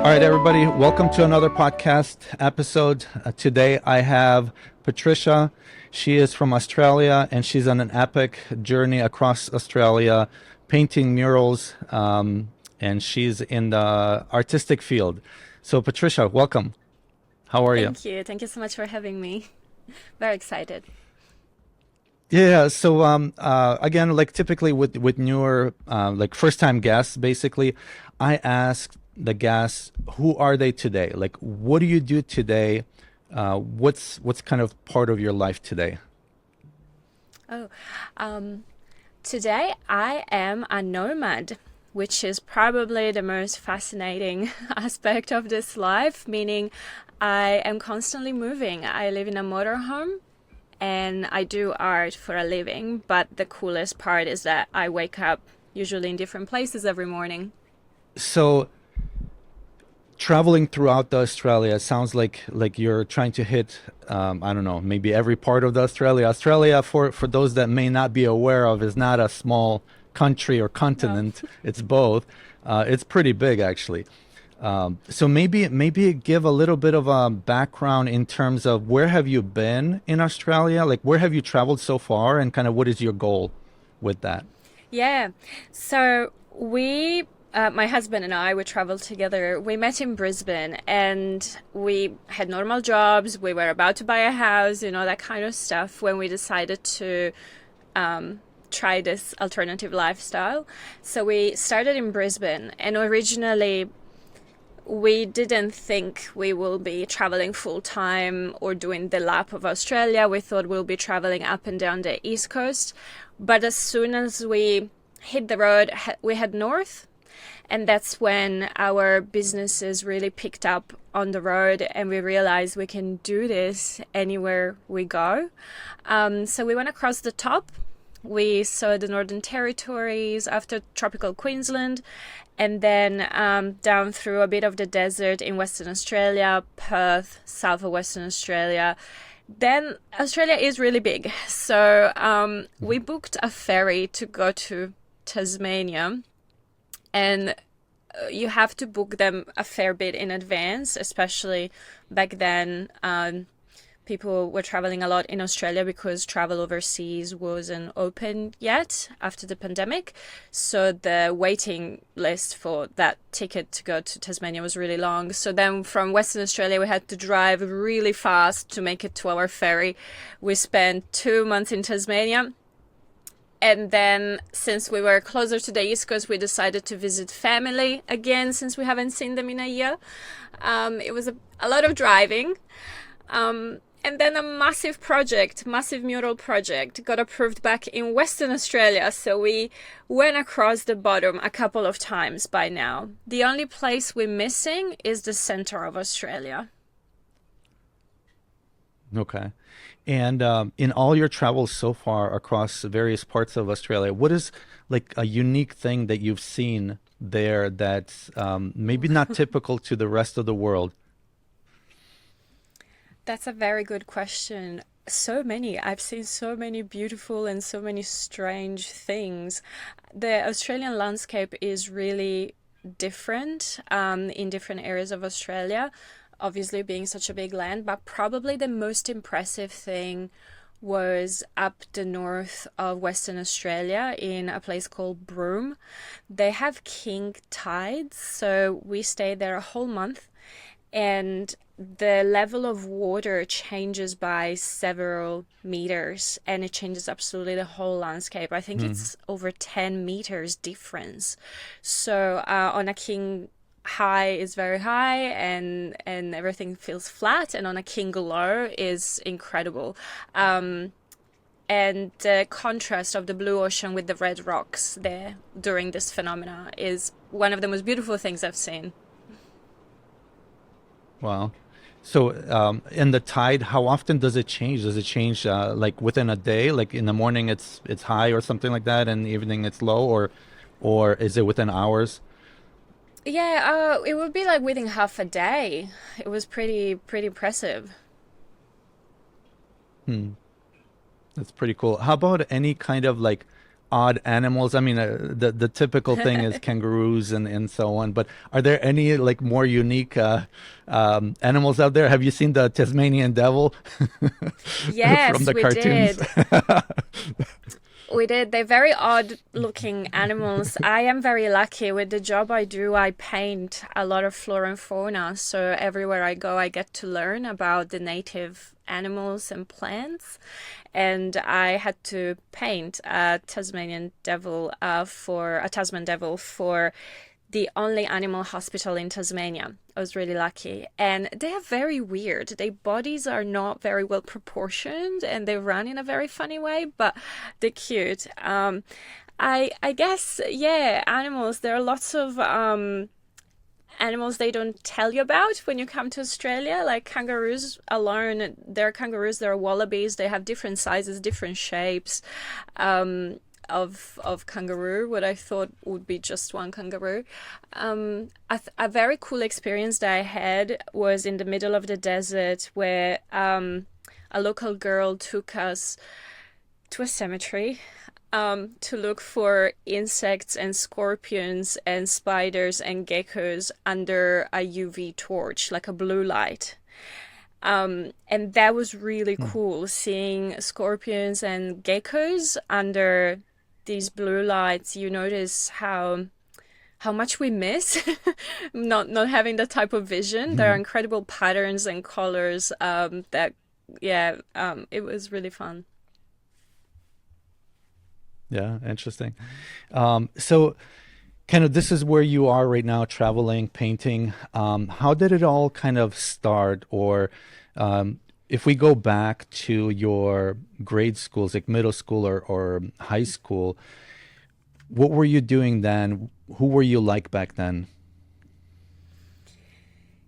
All right, everybody, welcome to another podcast episode. Today I have Patricia. She is from Australia and she's on an epic journey across Australia painting murals, and she's in the artistic field. So, Patricia, welcome. How are you? Thank you. Thank you so much for having me. Very excited. Yeah, so again, like typically with newer like first time guests, basically, I ask the guests who are they today? Like, what do you do today? What's kind of part of your life today? Oh, um, today I am a nomad, which is probably the most fascinating aspect of this life, meaning I am constantly moving. I live in a motorhome and I do art for a living, but the coolest part is that I wake up usually in different places every morning. So traveling throughout the Australia sounds like you're trying to hit I don't know, maybe every part of the Australia. Australia, for those that may not be aware of, is not a small country or No. continent. It's both. It's pretty big actually. So maybe give a little bit of a background in terms of where have you been in Australia? Like where have you traveled so far, and kind of what is your goal with that? Yeah. So my husband and I, we traveled together. We met in Brisbane and we had normal jobs. We were about to buy a house, that kind of stuff when we decided to try this alternative lifestyle. So we started in Brisbane, and originally we didn't think we will be traveling full time or doing the lap of Australia. We thought we'll be traveling up and down the East Coast. But as soon as we hit the road, we head north. And that's when our businesses really picked up on the road and we realized we can do this anywhere we go. So we went across the top. We saw the Northern Territories, after tropical Queensland, and then down through a bit of the desert in Western Australia, Perth, south of Western Australia. Then Australia is really big. So we booked a ferry to go to Tasmania, and you have to book them a fair bit in advance, especially back then. People were traveling a lot in Australia because travel overseas wasn't open yet after the pandemic. So the waiting list for that ticket to go to Tasmania was really long. So then from Western Australia, we had to drive really fast to make it to our ferry. We spent 2 months in Tasmania. And then since we were closer to the East Coast, we decided to visit family again since we haven't seen them in a year. It was a lot of driving. And then a massive mural project got approved back in Western Australia. So we went across the bottom a couple of times by now. The only place we're missing is the center of Australia. Okay. And in all your travels so far across various parts of Australia, what is like a unique thing that you've seen there that's maybe not typical to the rest of the world? That's a very good question. So many. I've seen so many beautiful and so many strange things. The Australian landscape is really different in different areas of Australia, obviously being such a big land, but probably the most impressive thing was up the north of Western Australia in a place called Broome. They have king tides, so we stayed there a whole month, and the level of water changes by several meters and it changes absolutely the whole landscape. I think Hmm. it's over 10 meters difference. So on a king high is very high and everything feels flat, and on a king low is incredible. And the contrast of the blue ocean with the red rocks there during this phenomena is one of the most beautiful things I've seen. Wow. So, in the tide, how often does it change? Does it change like within a day? Like in the morning, it's high or something like that, and in the evening it's low, or is it within hours? Yeah, it would be like within half a day. It was pretty impressive. Hmm. That's pretty cool. How about any kind of like odd animals? I mean, the typical thing is kangaroos and so on, but are there any like more unique animals out there? Have you seen the Tasmanian devil from Yes, the we cartoons? did. We did. They're very odd looking animals. I am very lucky with the job I do. I paint a lot of flora and fauna. So everywhere I go, I get to learn about the native animals and plants. And I had to paint a Tasman devil for the only animal hospital in Tasmania. I was really lucky. And they are very weird. Their bodies are not very well proportioned and they run in a very funny way, but they're cute. I guess, yeah, animals, there are lots of animals they don't tell you about when you come to Australia, like kangaroos alone. There are kangaroos, there are wallabies, they have different sizes, different shapes. Of kangaroo, what I thought would be just one kangaroo. A very cool experience that I had was in the middle of the desert where a local girl took us to a cemetery to look for insects and scorpions and spiders and geckos under a UV torch, like a blue light. And that was really cool, seeing scorpions and geckos under these blue lights. You notice how much we miss not having that type of vision. There are incredible patterns and colors it was really fun. Yeah, interesting. So kind of this is where you are right now, traveling, painting. How did it all kind of start? Or if we go back to your grade schools, like middle school or high school, what were you doing then? Who were you like back then?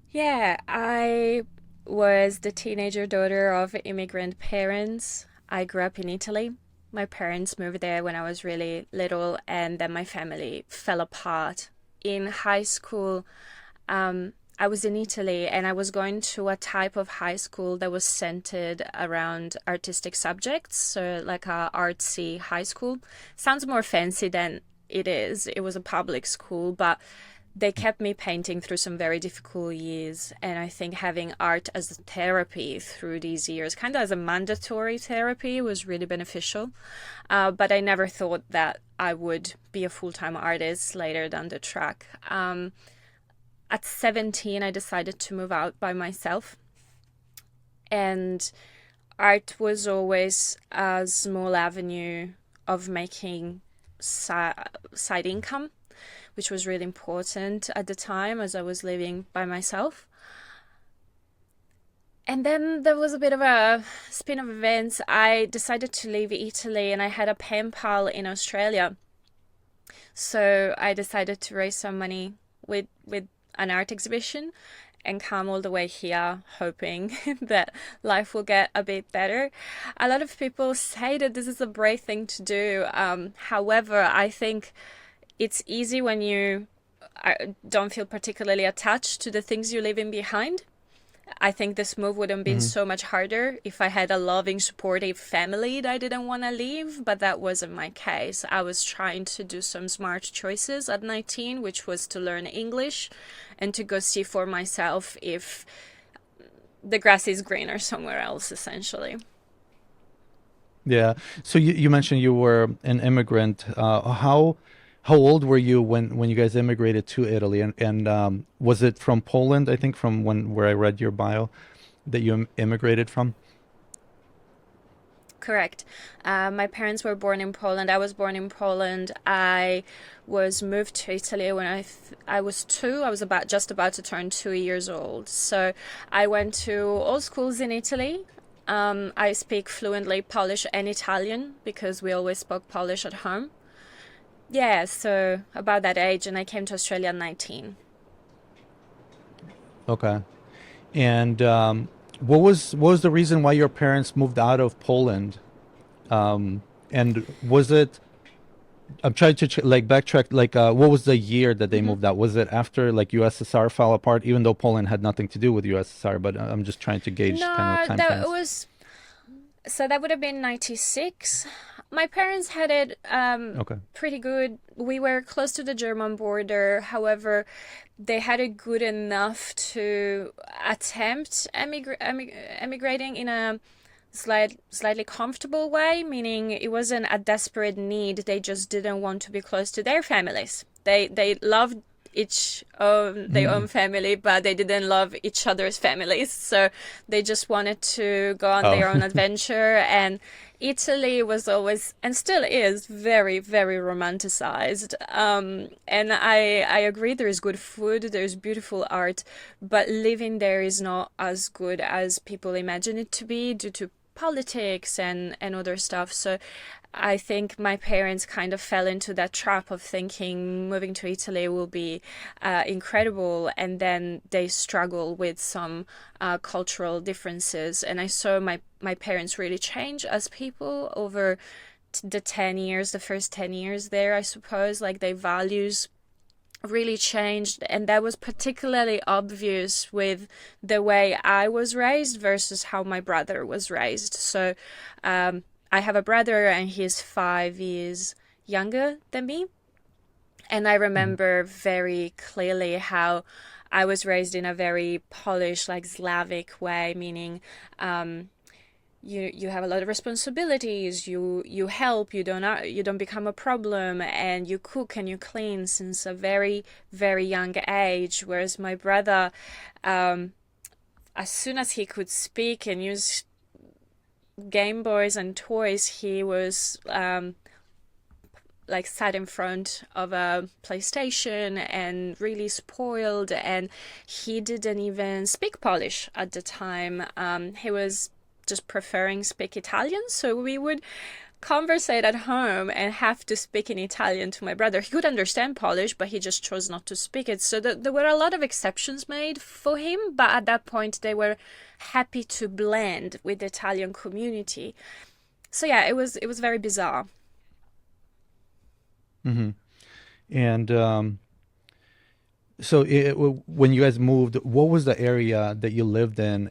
Yeah, I was the teenager daughter of immigrant parents. I grew up in Italy. My parents moved there when I was really little, and then my family fell apart. In high school, I was in Italy and I was going to a type of high school that was centered around artistic subjects, so like a artsy high school. Sounds more fancy than it is. It was a public school, but they kept me painting through some very difficult years. And I think having art as a therapy through these years, kind of as a mandatory therapy, was really beneficial. But I never thought that I would be a full-time artist later down the track. At 17, I decided to move out by myself. And art was always a small avenue of making side income, which was really important at the time as I was living by myself. And then there was a bit of a spin of events. I decided to leave Italy and I had a pen pal in Australia. So I decided to raise some money with an art exhibition and come all the way here hoping that life will get a bit better. A lot of people say that this is a brave thing to do. However, I think it's easy when you don't feel particularly attached to the things you're leaving behind. I think this move would have been so much harder if I had a loving, supportive family that I didn't want to leave, but that wasn't my case. I was trying to do some smart choices at 19, which was to learn English and to go see for myself if the grass is greener somewhere else, essentially. Yeah. So you mentioned you were an immigrant. How old were you when you guys immigrated to Italy? And was it from Poland, I think, from where I read your bio, that you immigrated from? Correct. My parents were born in Poland. I was born in Poland. I was moved to Italy when I was two. I was just about to turn 2 years old. So I went to all schools in Italy. I speak fluently Polish and Italian because we always spoke Polish at home. Yeah, so about that age, and I came to Australia at 19. Okay. And what was the reason why your parents moved out of Poland? And was it? I'm trying to like backtrack. Like, what was the year that they hmm moved out? Was it after like USSR fell apart? Even though Poland had nothing to do with USSR, but I'm just trying to gauge kind of No, time that frames. was So that would have been 96. My parents had it Okay. pretty good. We were close to the German border. However, they had it good enough to attempt emigrating in a slightly comfortable way, meaning it wasn't a desperate need. They just didn't want to be close to their families. They loved their own Mm. family, but they didn't love each other's families. So they just wanted to go on Oh. their own adventure. And Italy was always and still is very, very romanticized. And I agree. There is good food, there's beautiful art, but living there is not as good as people imagine it to be due to politics and other stuff. So I think my parents kind of fell into that trap of thinking moving to Italy will be incredible, and then they struggle with some cultural differences. And I saw my parents really change as people over the 10 years, the first 10 years there, I suppose. Like their values really changed, and that was particularly obvious with the way I was raised versus how my brother was raised. So I have a brother and he's 5 years younger than me, and I Mm. remember very clearly how I was raised in a very polished, like Slavic way, meaning you have a lot of responsibilities. You help. You don't become a problem, and you cook and you clean since a very very young age. Whereas my brother, um, as soon as he could speak and use Game Boys and toys, he was like sat in front of a PlayStation and really spoiled. And he didn't even speak Polish at the time. He was just preferring speak Italian, so we would conversate at home and have to speak in Italian to my brother. He could understand Polish, but he just chose not to speak it. So there were a lot of exceptions made for him, but at that point they were happy to blend with the Italian community. So yeah, it was very bizarre. Hmm. And so when you guys moved, what was the area that you lived in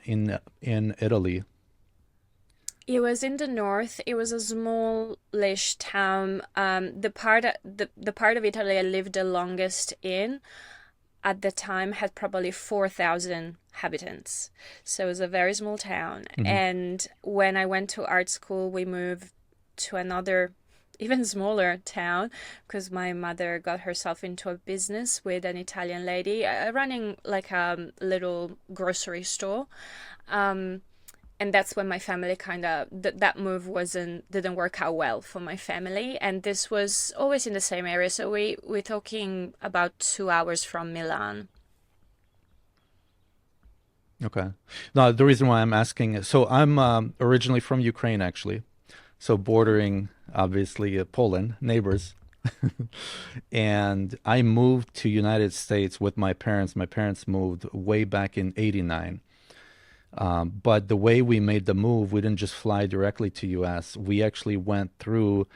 Italy? It was in the north. It was a smallish town. The part of Italy I lived the longest in at the time had probably 4,000 inhabitants. So it was a very small town. Hmm. And when I went to art school, we moved to another, even smaller town because my mother got herself into a business with an Italian lady running like a little grocery store. Um, and that's when my family kind of that move wasn't didn't work out well for my family, and this was always in the same area, so we're talking about 2 hours from Milan. Okay. No, the reason why I'm asking is so I'm originally from Ukraine, actually. So bordering, obviously, Poland, neighbors. And I moved to United States with my parents. My parents moved way back in '89. But the way we made the move, we didn't just fly directly to US. We actually went through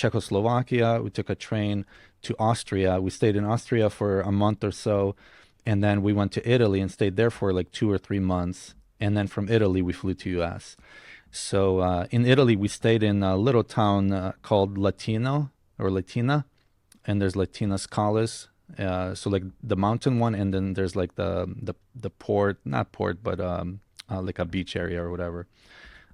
Czechoslovakia. We took a train to Austria. We stayed in Austria for a month or so, and then we went to Italy and stayed there for like 2 or 3 months. And then from Italy, we flew to US. So in Italy, we stayed in a little town called Latino or Latina, and there's Latina Scholars. So like the mountain one, and then there's like the port, not port, but like a beach area or whatever.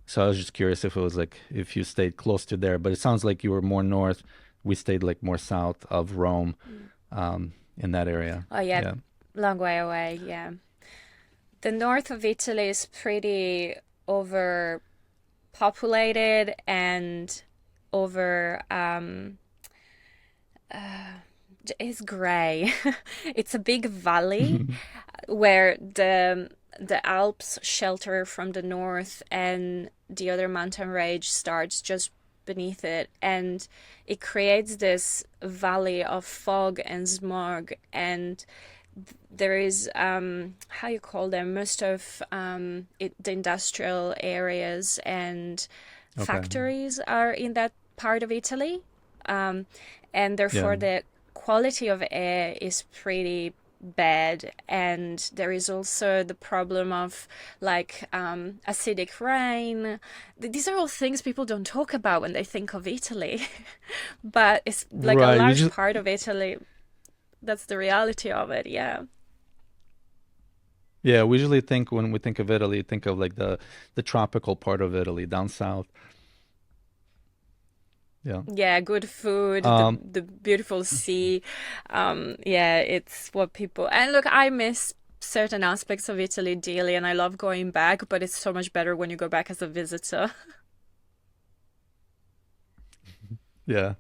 So I was just curious if it was like if you stayed close to there, but it sounds like you were more north. We stayed like more south of Rome, Mm. in that area. Oh yeah, Yeah. long way away. Yeah, the north of Italy is pretty overpopulated and over is gray. It's a big valley where the Alps shelter from the north and the other mountain range starts just beneath it, and it creates this valley of fog and smog. And there is how you call them, most of the industrial areas and Okay. factories are in that part of Italy, um, and Yeah. therefore the quality of air is pretty bad, and there is also the problem of like acidic rain. These are all things people don't talk about when they think of Italy, but it's like a Right. We large just part of Italy. That's the reality of it. Yeah. Yeah, we usually think when we think of Italy, think of like the tropical part of Italy down south. Yeah. Yeah, good food, Um, the beautiful sea. Yeah, it's what people, and look, I miss certain aspects of Italy dearly, and I love going back, but it's so much better when you go back as a visitor. yeah.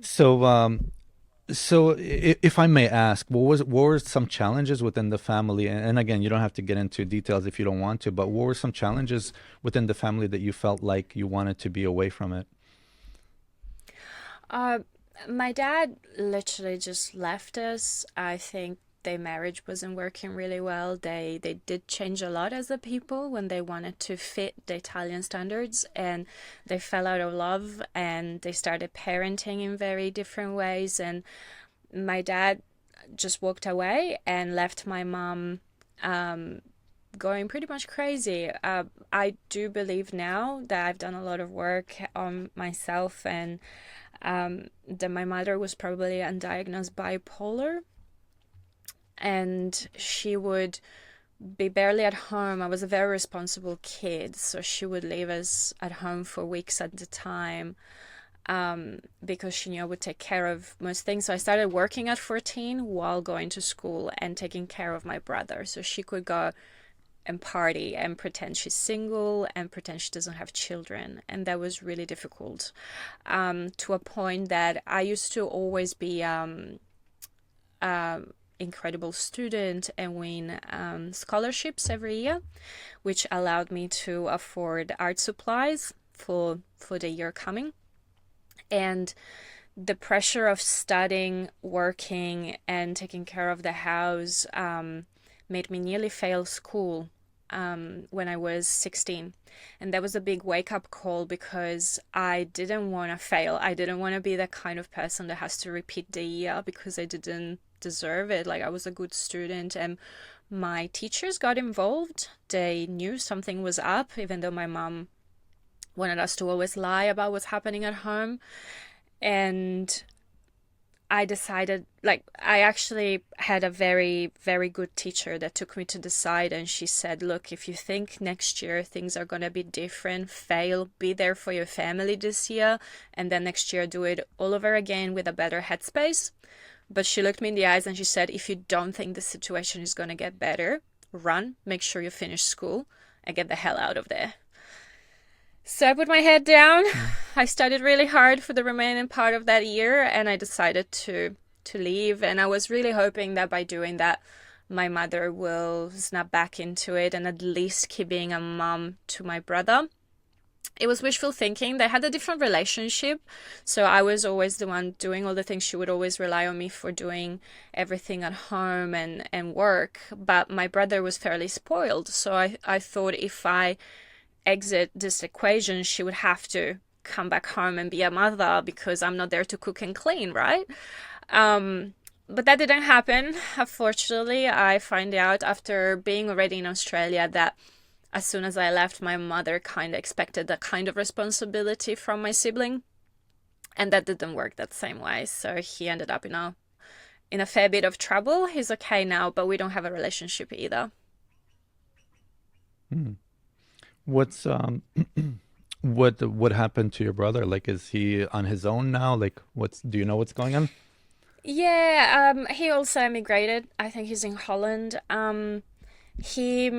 So, if I may ask, what were some challenges within the family? And again, you don't have to get into details if you don't want to, but what were some challenges within the family that you felt like you wanted to be away from it? Uh, my dad literally just left us. I think their marriage wasn't working really well. They did change a lot as a people when they wanted to fit the Italian standards, and they fell out of love, and they started parenting in very different ways. And my dad just walked away and left my mom going pretty much crazy. I do believe now that I've done a lot of work on myself, and that my mother was probably undiagnosed bipolar, and she would be barely at home. I was a very responsible kid, so she would leave us at home for weeks at a time, because she knew I would take care of most things. So I started working at 14 while going to school and taking care of my brother, so she could go and party and pretend she's single and pretend she doesn't have children. And that was really difficult, to a point that I used to always be incredible student and win scholarships every year, which allowed me to afford art supplies for the year coming. And the pressure of studying, working, and taking care of the house made me nearly fail school when I was 16. And that was a big wake up call because I didn't want to fail. I didn't want to be that kind of person that has to repeat the year because I didn't deserve it. Like, I was a good student, and my teachers got involved. They knew something was up, even though my mom wanted us to always lie about what's happening at home. And I decided, like, I actually had a very, very good teacher that took me to the side, and she said, look, if you think next year things are going to be different, fail, be there for your family this year, and then next year do it all over again with a better headspace. But she looked me in the eyes and she said, if you don't think the situation is going to get better, run, make sure you finish school, and get the hell out of there. So I put my head down. I studied really hard for the remaining part of that year, and I decided to leave. And I was really hoping that by doing that, my mother will snap back into it and at least keep being a mom to my brother. It was wishful thinking. They had a different relationship, so I was always the one doing all the things. She would always rely on me for doing everything at home and work. But my brother was fairly spoiled, so I thought if I exit this equation, she would have to come back home and be a mother because I'm not there to cook and clean, right? But that didn't happen. Unfortunately, I find out after being already in Australia that as soon as I left, my mother kind of expected that kind of responsibility from my sibling, and that didn't work that same way. So he ended up in a fair bit of trouble. He's okay now, but we don't have a relationship either. Hmm. What's what happened to your brother? Like, is he on his own now? Like, do you know what's going on? Yeah, he also emigrated. I think he's in Holland. He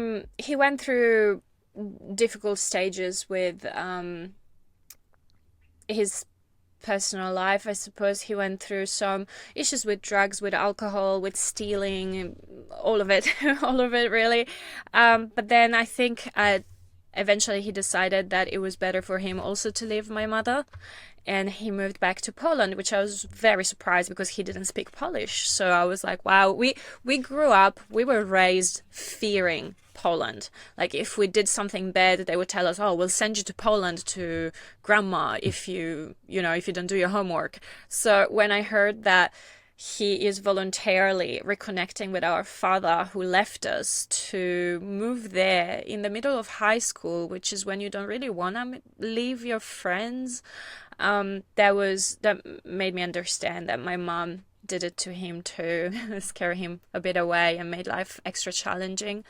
went through difficult stages with his personal life. I suppose he went through some issues with drugs, with alcohol, with stealing, all of it, all of it really. But then I think eventually he decided that it was better for him also to leave my mother, and he moved back to Poland, which I was very surprised because he didn't speak Polish. So I was like, wow, we grew up, we were raised fearing Poland. Like, if we did something bad, they would tell us, oh, we'll send you to Poland to grandma if you know, if you don't do your homework. So when I heard that he is voluntarily reconnecting with our father who left us to move there in the middle of high school, which is when you don't really want to leave your friends. That made me understand that my mom did it to him to scare him a bit away and made life extra challenging.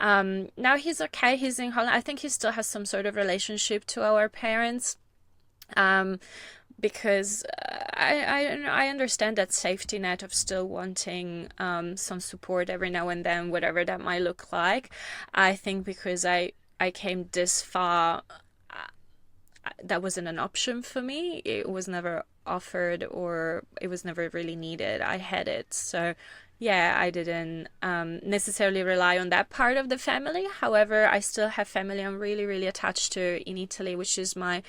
Now he's okay. He's in Holland. I think he still has some sort of relationship to our parents. Um, because I understand that safety net of still wanting some support every now and then, whatever that might look like. I think because I came this far, that wasn't an option for me. It was never offered or it was never really needed. I had it. So, yeah, I didn't necessarily rely on that part of the family. However, I still have family I'm really, really attached to in Italy, which is my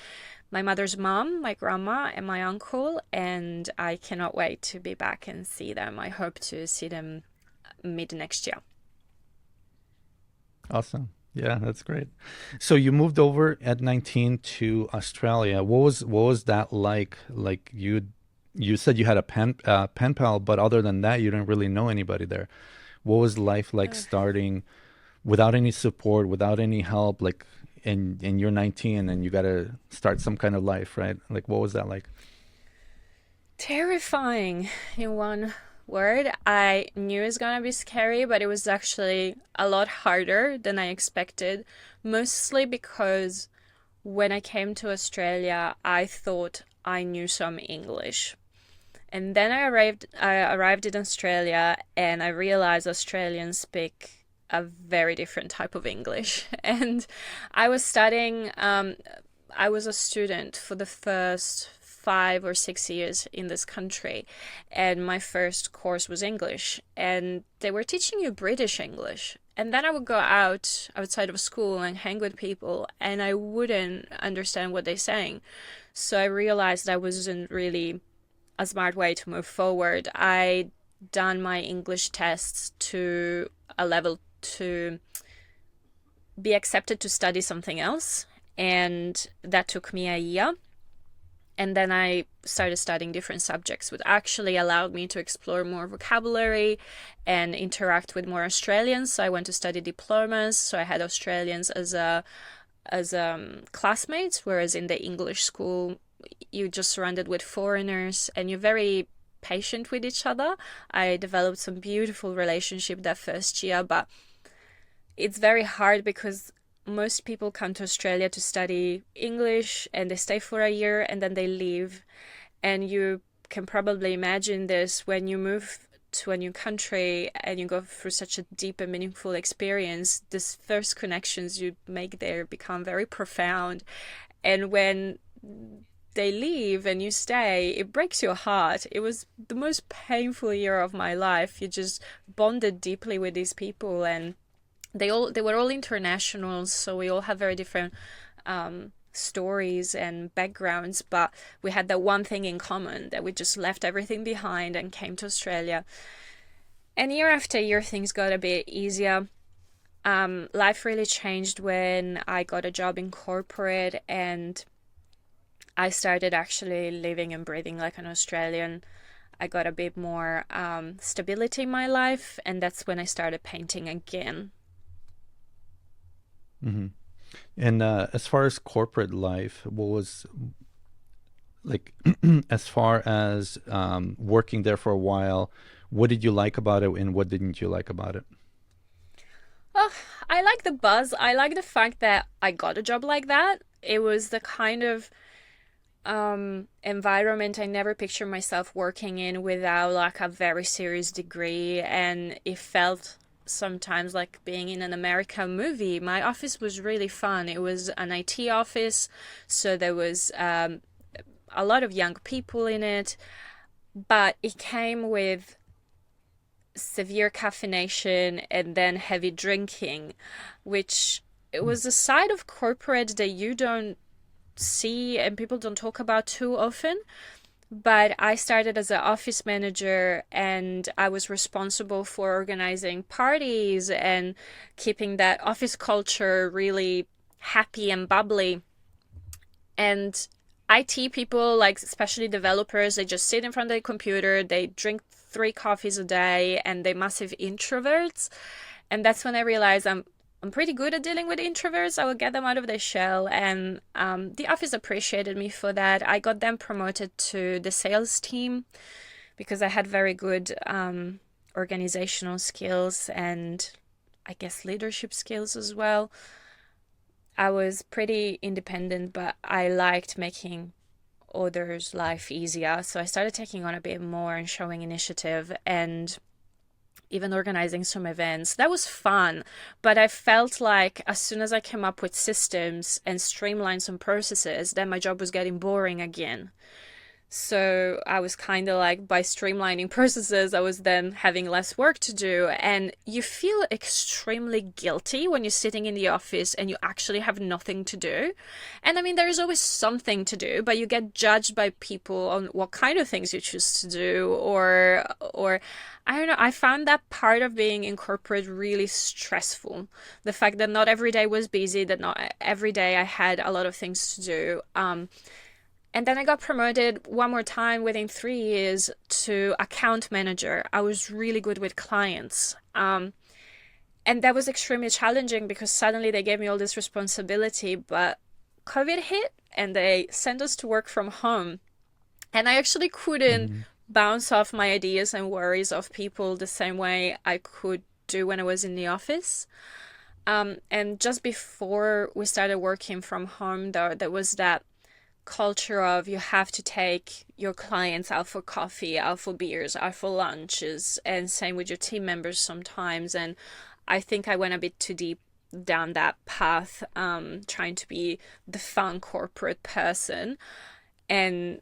mother's mom, my grandma, and my uncle. And I cannot wait to be back and see them. I hope to see them mid next year. Awesome. Yeah, that's great. So you moved over at 19 to Australia. What was that like? Like you said you had a pen pal, but other than that, you didn't really know anybody there. What was life like starting without any support, without any help, like and you're 19 and you got to start some kind of life, right? Like what was that like? Terrifying in one word. I knew it was gonna be scary, but it was actually a lot harder than I expected, mostly because when I came to Australia, I thought I knew some English. And then I arrived in Australia and I realized Australians speak a very different type of English. And I was studying, I was a student for the first 5 or 6 years in this country, and my first course was English, and they were teaching you British English. And then I would go outside of school and hang with people, and I wouldn't understand what they're saying. So I realized that wasn't really a smart way to move forward. I done my English tests to a level to be accepted to study something else, and that took me a year. And then I started studying different subjects, which actually allowed me to explore more vocabulary and interact with more Australians. So I went to study diplomas. So I had Australians as classmates, whereas in the English school, you're just surrounded with foreigners and you're very patient with each other. I developed some beautiful relationship that first year, but it's very hard because most people come to Australia to study English and they stay for a year and then they leave. And you can probably imagine this when you move to a new country and you go through such a deep and meaningful experience. These first connections you make there become very profound. And when they leave and you stay, it breaks your heart. It was the most painful year of my life. You just bonded deeply with these people, and they were all internationals, so we all have very different stories and backgrounds, but we had that one thing in common, that we just left everything behind and came to Australia. And year after year, things got a bit easier. Life really changed when I got a job in corporate and I started actually living and breathing like an Australian. I got a bit more stability in my life, and that's when I started painting again. Hmm. And as far as corporate life, what was like, as far as working there for a while, what did you like about it and what didn't you like about it? Oh, I like the buzz. I like the fact that I got a job like that. It was the kind of environment I never pictured myself working in without like a very serious degree, and it felt sometimes like being in an American movie. My office was really fun. It was an IT office, so there was a lot of young people in it, but it came with severe caffeination and then heavy drinking, which it was a side of corporate that you don't see and people don't talk about too often. But I started as an office manager and I was responsible for organizing parties and keeping that office culture really happy and bubbly. And IT people, like especially developers, they just sit in front of the computer, they drink 3 coffees a day, and they're massive introverts. And that's when I realized I'm pretty good at dealing with introverts. I will get them out of their shell, and the office appreciated me for that. I got them promoted to the sales team because I had very good organizational skills and I guess leadership skills as well. I was pretty independent, but I liked making others' life easier. So I started taking on a bit more and showing initiative and even organizing some events. That was fun, but I felt like as soon as I came up with systems and streamlined some processes, then my job was getting boring again. So I was kind of like, by streamlining processes, I was then having less work to do. And you feel extremely guilty when you're sitting in the office and you actually have nothing to do. And I mean, there is always something to do, but you get judged by people on what kind of things you choose to do, or I don't know. I found that part of being in corporate really stressful. The fact that not every day was busy, that not every day I had a lot of things to do. And then I got promoted one more time within 3 years to account manager. I was really good with clients. And that was extremely challenging because suddenly they gave me all this responsibility, but COVID hit and they sent us to work from home. And I actually couldn't Hmm. bounce off my ideas and worries off people the same way I could do when I was in the office. And just before we started working from home, though, there was that culture of you have to take your clients out for coffee, out for beers, out for lunches, and same with your team members sometimes. And I think I went a bit too deep down that path, trying to be the fun corporate person. And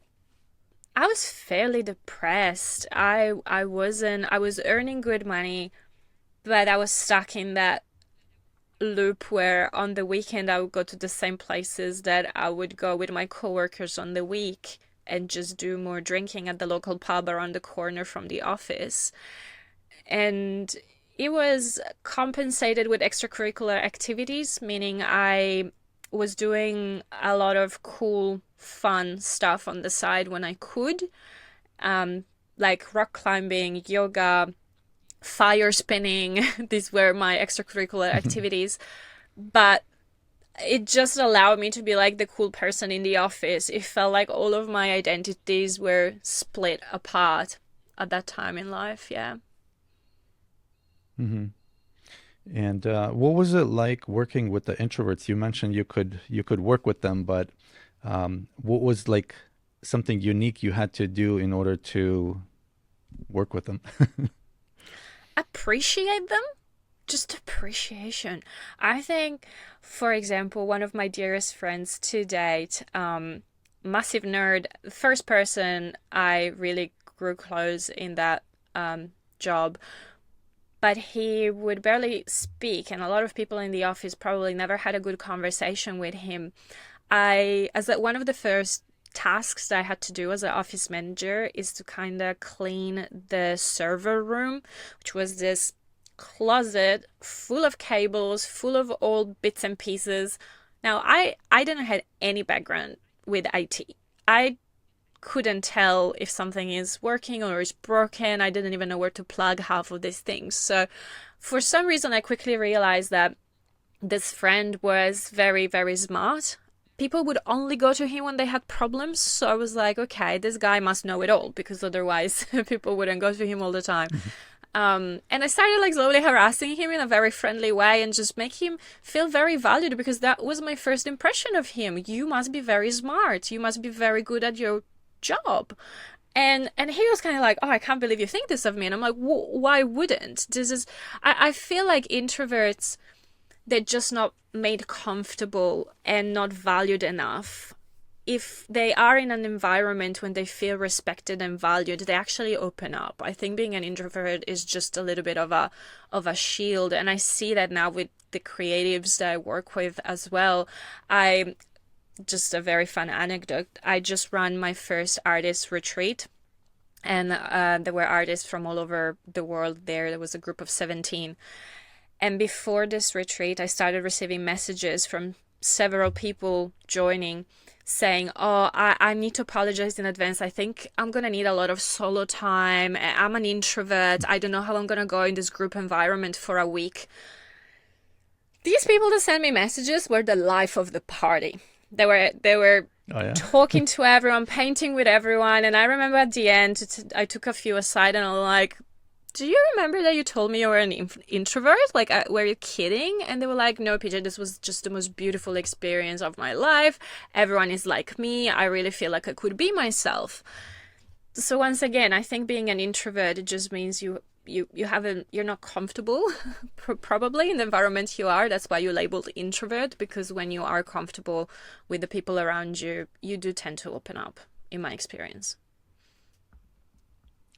I was fairly depressed. I was earning good money, but I was stuck in that loop where on the weekend I would go to the same places that I would go with my coworkers on the week and just do more drinking at the local pub around the corner from the office. And it was compensated with extracurricular activities, meaning I was doing a lot of cool, fun stuff on the side when I could, um, like rock climbing, yoga, fire spinning. These were my extracurricular activities. But it just allowed me to be like the cool person in the office. It felt like all of my identities were split apart at that time in life. Yeah. Hmm. And what was it like working with the introverts? You mentioned you could work with them, but what was like something unique you had to do in order to work with them? Appreciate them. Just appreciation. I think, for example, one of my dearest friends to date, massive nerd, first person I really grew close in that job, but he would barely speak, and a lot of people in the office probably never had a good conversation with him. One of the first tasks that I had to do as an office manager is to kind of clean the server room, which was this closet full of cables, full of old bits and pieces. Now, I didn't have any background with IT. I couldn't tell if something is working or is broken. I didn't even know where to plug half of these things. So, for some reason, I quickly realized that this friend was very, very smart. People would only go to him when they had problems. So I was like, okay, this guy must know it all because otherwise people wouldn't go to him all the time. And I started like slowly harassing him in a very friendly way and just make him feel very valued because that was my first impression of him. You must be very smart. You must be very good at your job. And he was kind of like, oh, I can't believe you think this of me. And I'm like, why wouldn't? I feel like introverts, they're just not made comfortable and not valued enough. If they are in an environment when they feel respected and valued, they actually open up. I think being an introvert is just a little bit of a shield, and I see that now with the creatives that I work with as well. I Just a very fun anecdote. I just ran my first artist retreat, and there were artists from all over the world there. There was a group of 17. And before this retreat, I started receiving messages from several people joining saying, oh, I need to apologize in advance. I think I'm going to need a lot of solo time. I'm an introvert. I don't know how I'm going to go in this group environment for a week. These people that sent me messages were the life of the party. They were Oh yeah. talking to everyone, painting with everyone. And I remember at the end, I took a few aside and I'm like, do you remember that you told me you were an introvert? Like, were you kidding? And they were like, no, PJ, this was just the most beautiful experience of my life. Everyone is like me. I really feel like I could be myself. So once again, I think being an introvert, it just means you're not comfortable probably in the environment you are. That's why you're labeled introvert, because when you are comfortable with the people around you, you do tend to open up, in my experience.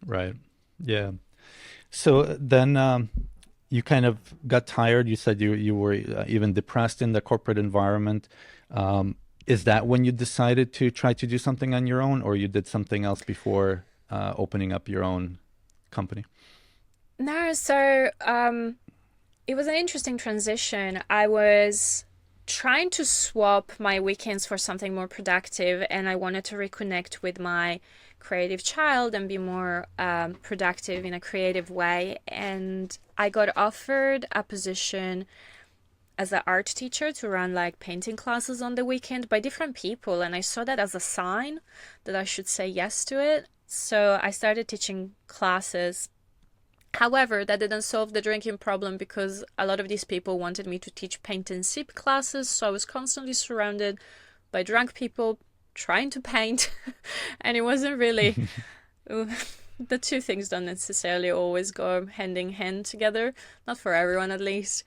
Right. Yeah. So then you kind of got tired. You said you were even depressed in the corporate environment. Is that when you decided to try to do something on your own, or you did something else before opening up your own company? No, so it was an interesting transition. I was trying to swap my weekends for something more productive, and I wanted to reconnect with my creative child and be more productive in a creative way. And I got offered a position as an art teacher to run like painting classes on the weekend by different people, and I saw that as a sign that I should say yes to it. So I started teaching classes. However, that didn't solve the drinking problem, because a lot of these people wanted me to teach paint and sip classes. So I was constantly surrounded by drunk people trying to paint. And it wasn't really, the two things don't necessarily always go hand in hand together, not for everyone at least.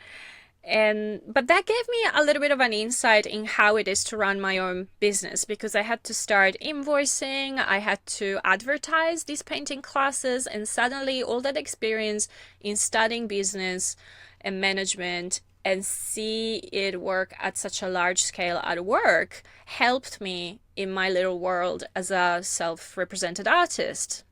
But that gave me a little bit of an insight in how it is to run my own business, because I had to start invoicing, I had to advertise these painting classes, and suddenly all that experience in studying business and management and see it work at such a large scale at work helped me in my little world as a self-represented artist.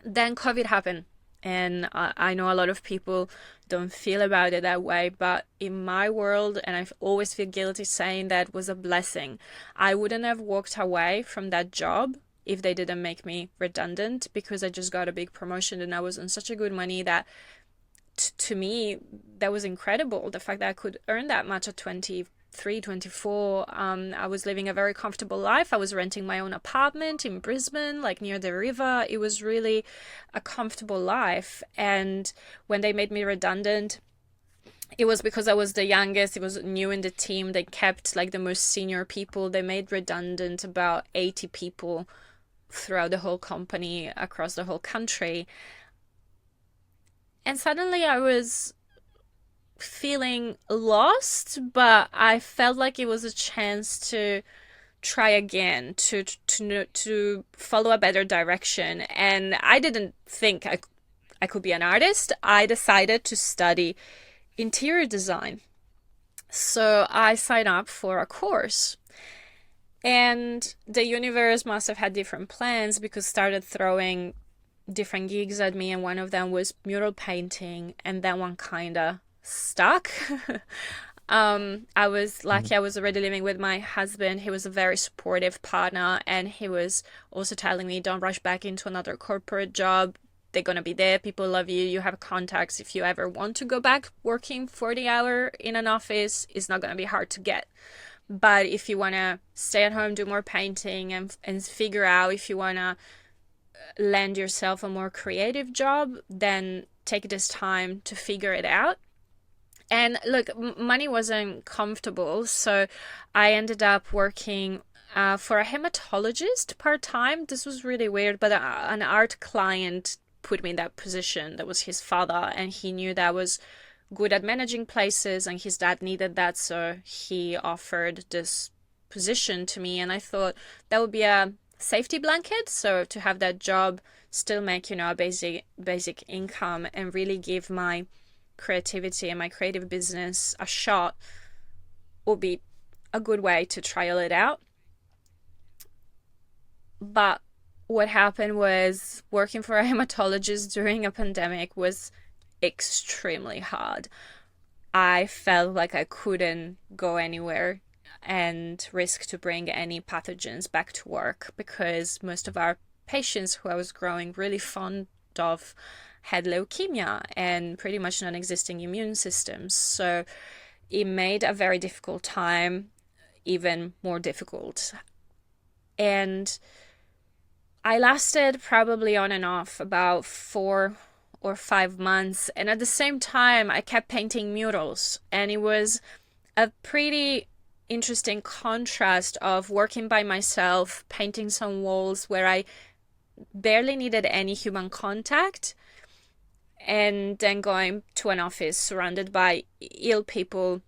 Then COVID happened. And I know a lot of people don't feel about it that way, but in my world, and I always feel guilty saying that, was a blessing. I wouldn't have walked away from that job if they didn't make me redundant, because I just got a big promotion and I was on such a good money that to me, that was incredible. The fact that I could earn that much at 23, 24. I was living a very comfortable life. I was renting my own apartment in Brisbane, like near the river. It was really a comfortable life. And when they made me redundant, it was because I was the youngest. It was new in the team. They kept like the most senior people. They made redundant about 80 people throughout the whole company, across the whole country. And suddenly I was feeling lost, but I felt like it was a chance to try again, to follow a better direction. And I didn't think I could be an artist. I decided to study interior design. So I signed up for a course. And the universe must have had different plans, because started throwing different gigs at me, and one of them was mural painting, and that one kind of stuck. I was lucky. I was already living with my husband. He was a very supportive partner, and he was also telling me, don't rush back into another corporate job. They're going to be there. People love you. You have contacts. If you ever want to go back working 40 hours in an office, it's not going to be hard to get. But if you want to stay at home, do more painting, and figure out if you want to land yourself a more creative job, then take this time to figure it out. And look, money wasn't comfortable, so I ended up working for a hematologist part-time. This was really weird, but an art client put me in that position. That was his father, and he knew that I was good at managing places, and his dad needed that, so he offered this position to me, and I thought that would be a safety blanket. So to have that job, still make, a basic income, and really give my creativity and my creative business a shot, would be a good way to trial it out. But what happened was, working for a hematologist during a pandemic was extremely hard. I felt like I couldn't go anywhere. and risk to bring any pathogens back to work, because most of our patients who I was growing really fond of had leukemia and pretty much non-existing immune systems. So it made a very difficult time even more difficult. And I lasted probably on and off about 4 or 5 months. And at the same time, I kept painting murals. And it was a pretty interesting contrast of working by myself, painting some walls where I barely needed any human contact, and then going to an office surrounded by ill people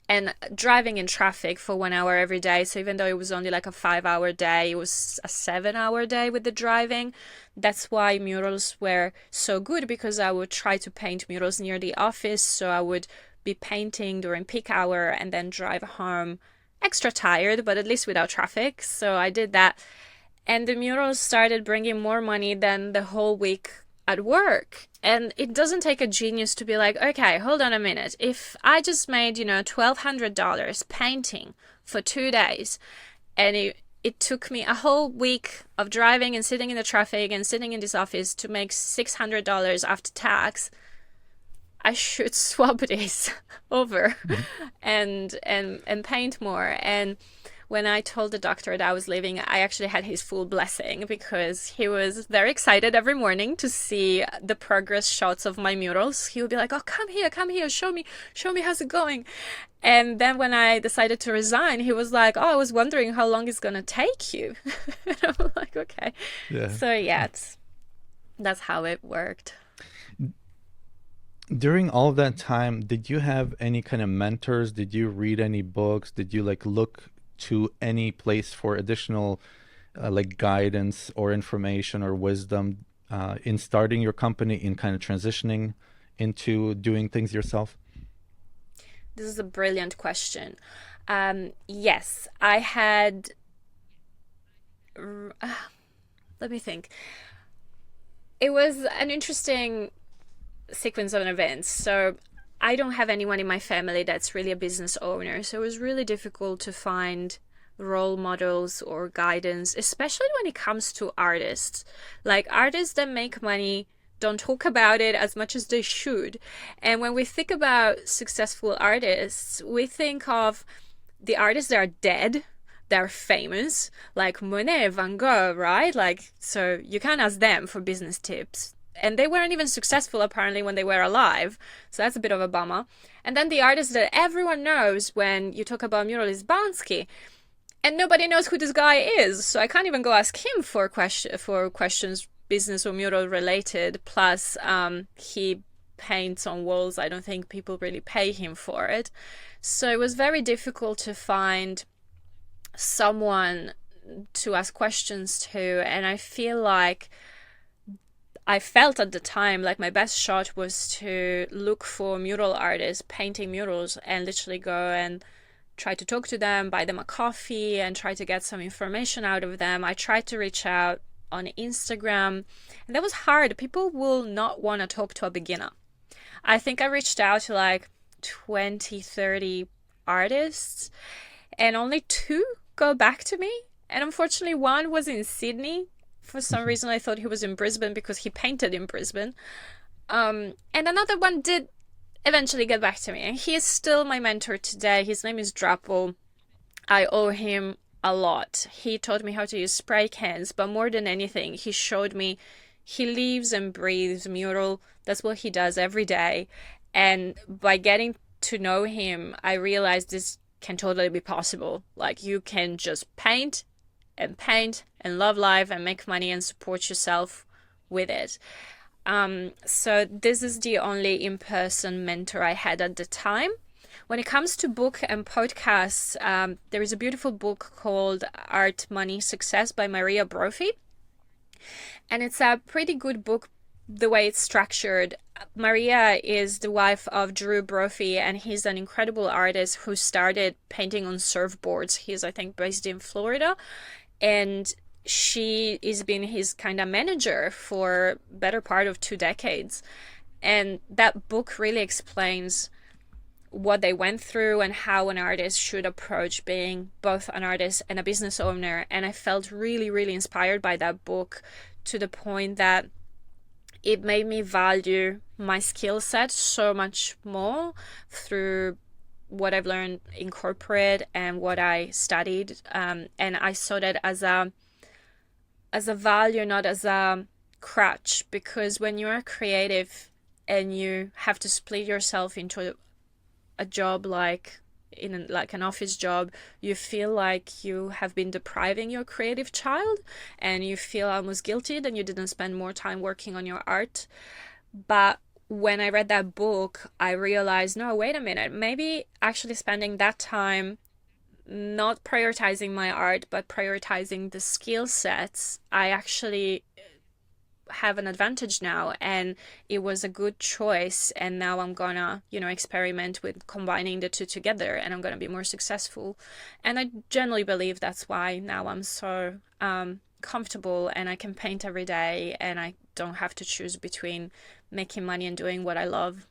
and driving in traffic for 1 hour every day. So even though it was only like a 5 hour day, it was a 7 hour day with the driving. That's why murals were so good, because I would try to paint murals near the office. So I would be painting during peak hour and then drive home extra tired, but at least without traffic. So I did that. And the murals started bringing more money than the whole week at work. And it doesn't take a genius to be like, okay, hold on a minute. If I just made, $1,200 painting for 2 days, and it took me a whole week of driving and sitting in the traffic and sitting in this office to make $600 after tax, I should swap this over and paint more. And when I told the doctor that I was leaving, I actually had his full blessing, because he was very excited every morning to see the progress shots of my murals. He would be like, "Oh, come here, show me how's it going." And then when I decided to resign, he was like, "Oh, I was wondering how long it's gonna take you." And I'm like, "Okay." Yeah. So yeah, that's how it worked. During all of that time, did you have any kind of mentors? Did you read any books? Did you look to any place for additional guidance or information or wisdom in starting your company, in kind of transitioning into doing things yourself? This is a brilliant question. Yes, I had. Let me think. It was an interesting sequence of events. So I don't have anyone in my family that's really a business owner, so it was really difficult to find role models or guidance, especially when it comes to artists. Like, artists that make money don't talk about it as much as they should. And when we think about successful artists, we think of the artists that are dead, that are famous, like Monet, Van Gogh, right? So you can't ask them for business tips. And they weren't even successful, apparently, when they were alive. So that's a bit of a bummer. And then the artist that everyone knows when you talk about mural is Bansky. And nobody knows who this guy is. So I can't even go ask him for questions, business or mural related. Plus, he paints on walls. I don't think people really pay him for it. So it was very difficult to find someone to ask questions to. And I feel like I felt at the time like my best shot was to look for mural artists painting murals and literally go and try to talk to them, buy them a coffee, and try to get some information out of them. I tried to reach out on Instagram, and that was hard. People will not want to talk to a beginner. I think I reached out to 20, 30 artists, and only 2 go back to me. And unfortunately, one was in Sydney. For some reason, I thought he was in Brisbane because he painted in Brisbane. And another one did eventually get back to me. And he is still my mentor today. His name is Drappel. I owe him a lot. He taught me how to use spray cans, but more than anything, he showed me he lives and breathes mural. That's what he does every day. And by getting to know him, I realized this can totally be possible. You can just paint and love life and make money and support yourself with it. So this is the only in-person mentor I had at the time. When it comes to book and podcasts, there is a beautiful book called Art, Money, Success by Maria Brophy. And it's a pretty good book the way it's structured. Maria is the wife of Drew Brophy, and he's an incredible artist who started painting on surfboards. He's, I think, based in Florida. And she has been his kind of manager for better part of 2 decades. And that book really explains what they went through and how an artist should approach being both an artist and a business owner. And I felt really, really inspired by that book, to the point that it made me value my skill set so much more through what I've learned in corporate and what I studied. And I saw that as a value, not as a crutch, because when you are creative and you have to split yourself into a job like an office job, you feel like you have been depriving your creative child, and you feel almost guilty that you didn't spend more time working on your art. But when I read that book, I realized, no, wait a minute, maybe actually spending that time not prioritizing my art but prioritizing the skill sets, I actually have an advantage now, and it was a good choice. And now I'm gonna, experiment with combining the two together, and I'm gonna be more successful. And I generally believe that's why now I'm so comfortable, and I can paint every day, and I don't have to choose between making money and doing what I love.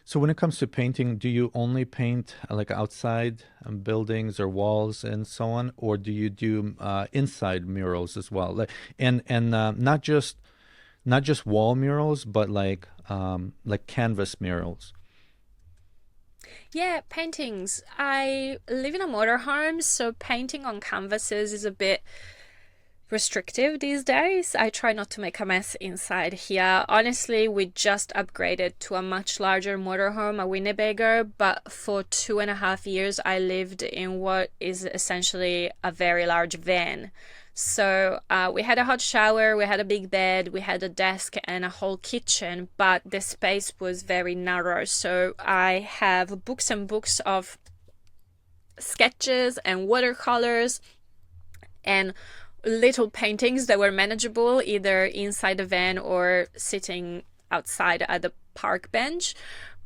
So when it comes to painting, do you only paint like outside buildings or walls and so on, or do you do inside murals as well? And not just wall murals, but like canvas murals. Yeah, paintings. I live in a motorhome, so painting on canvases is a bit restrictive these days. I try not to make a mess inside here. Honestly, we just upgraded to a much larger motorhome, a Winnebago, but for 2.5 years I lived in what is essentially a very large van. So we had a hot shower, we had a big bed, we had a desk and a whole kitchen, but the space was very narrow. So I have books and books of sketches and watercolors and little paintings that were manageable either inside the van or sitting outside at the park bench,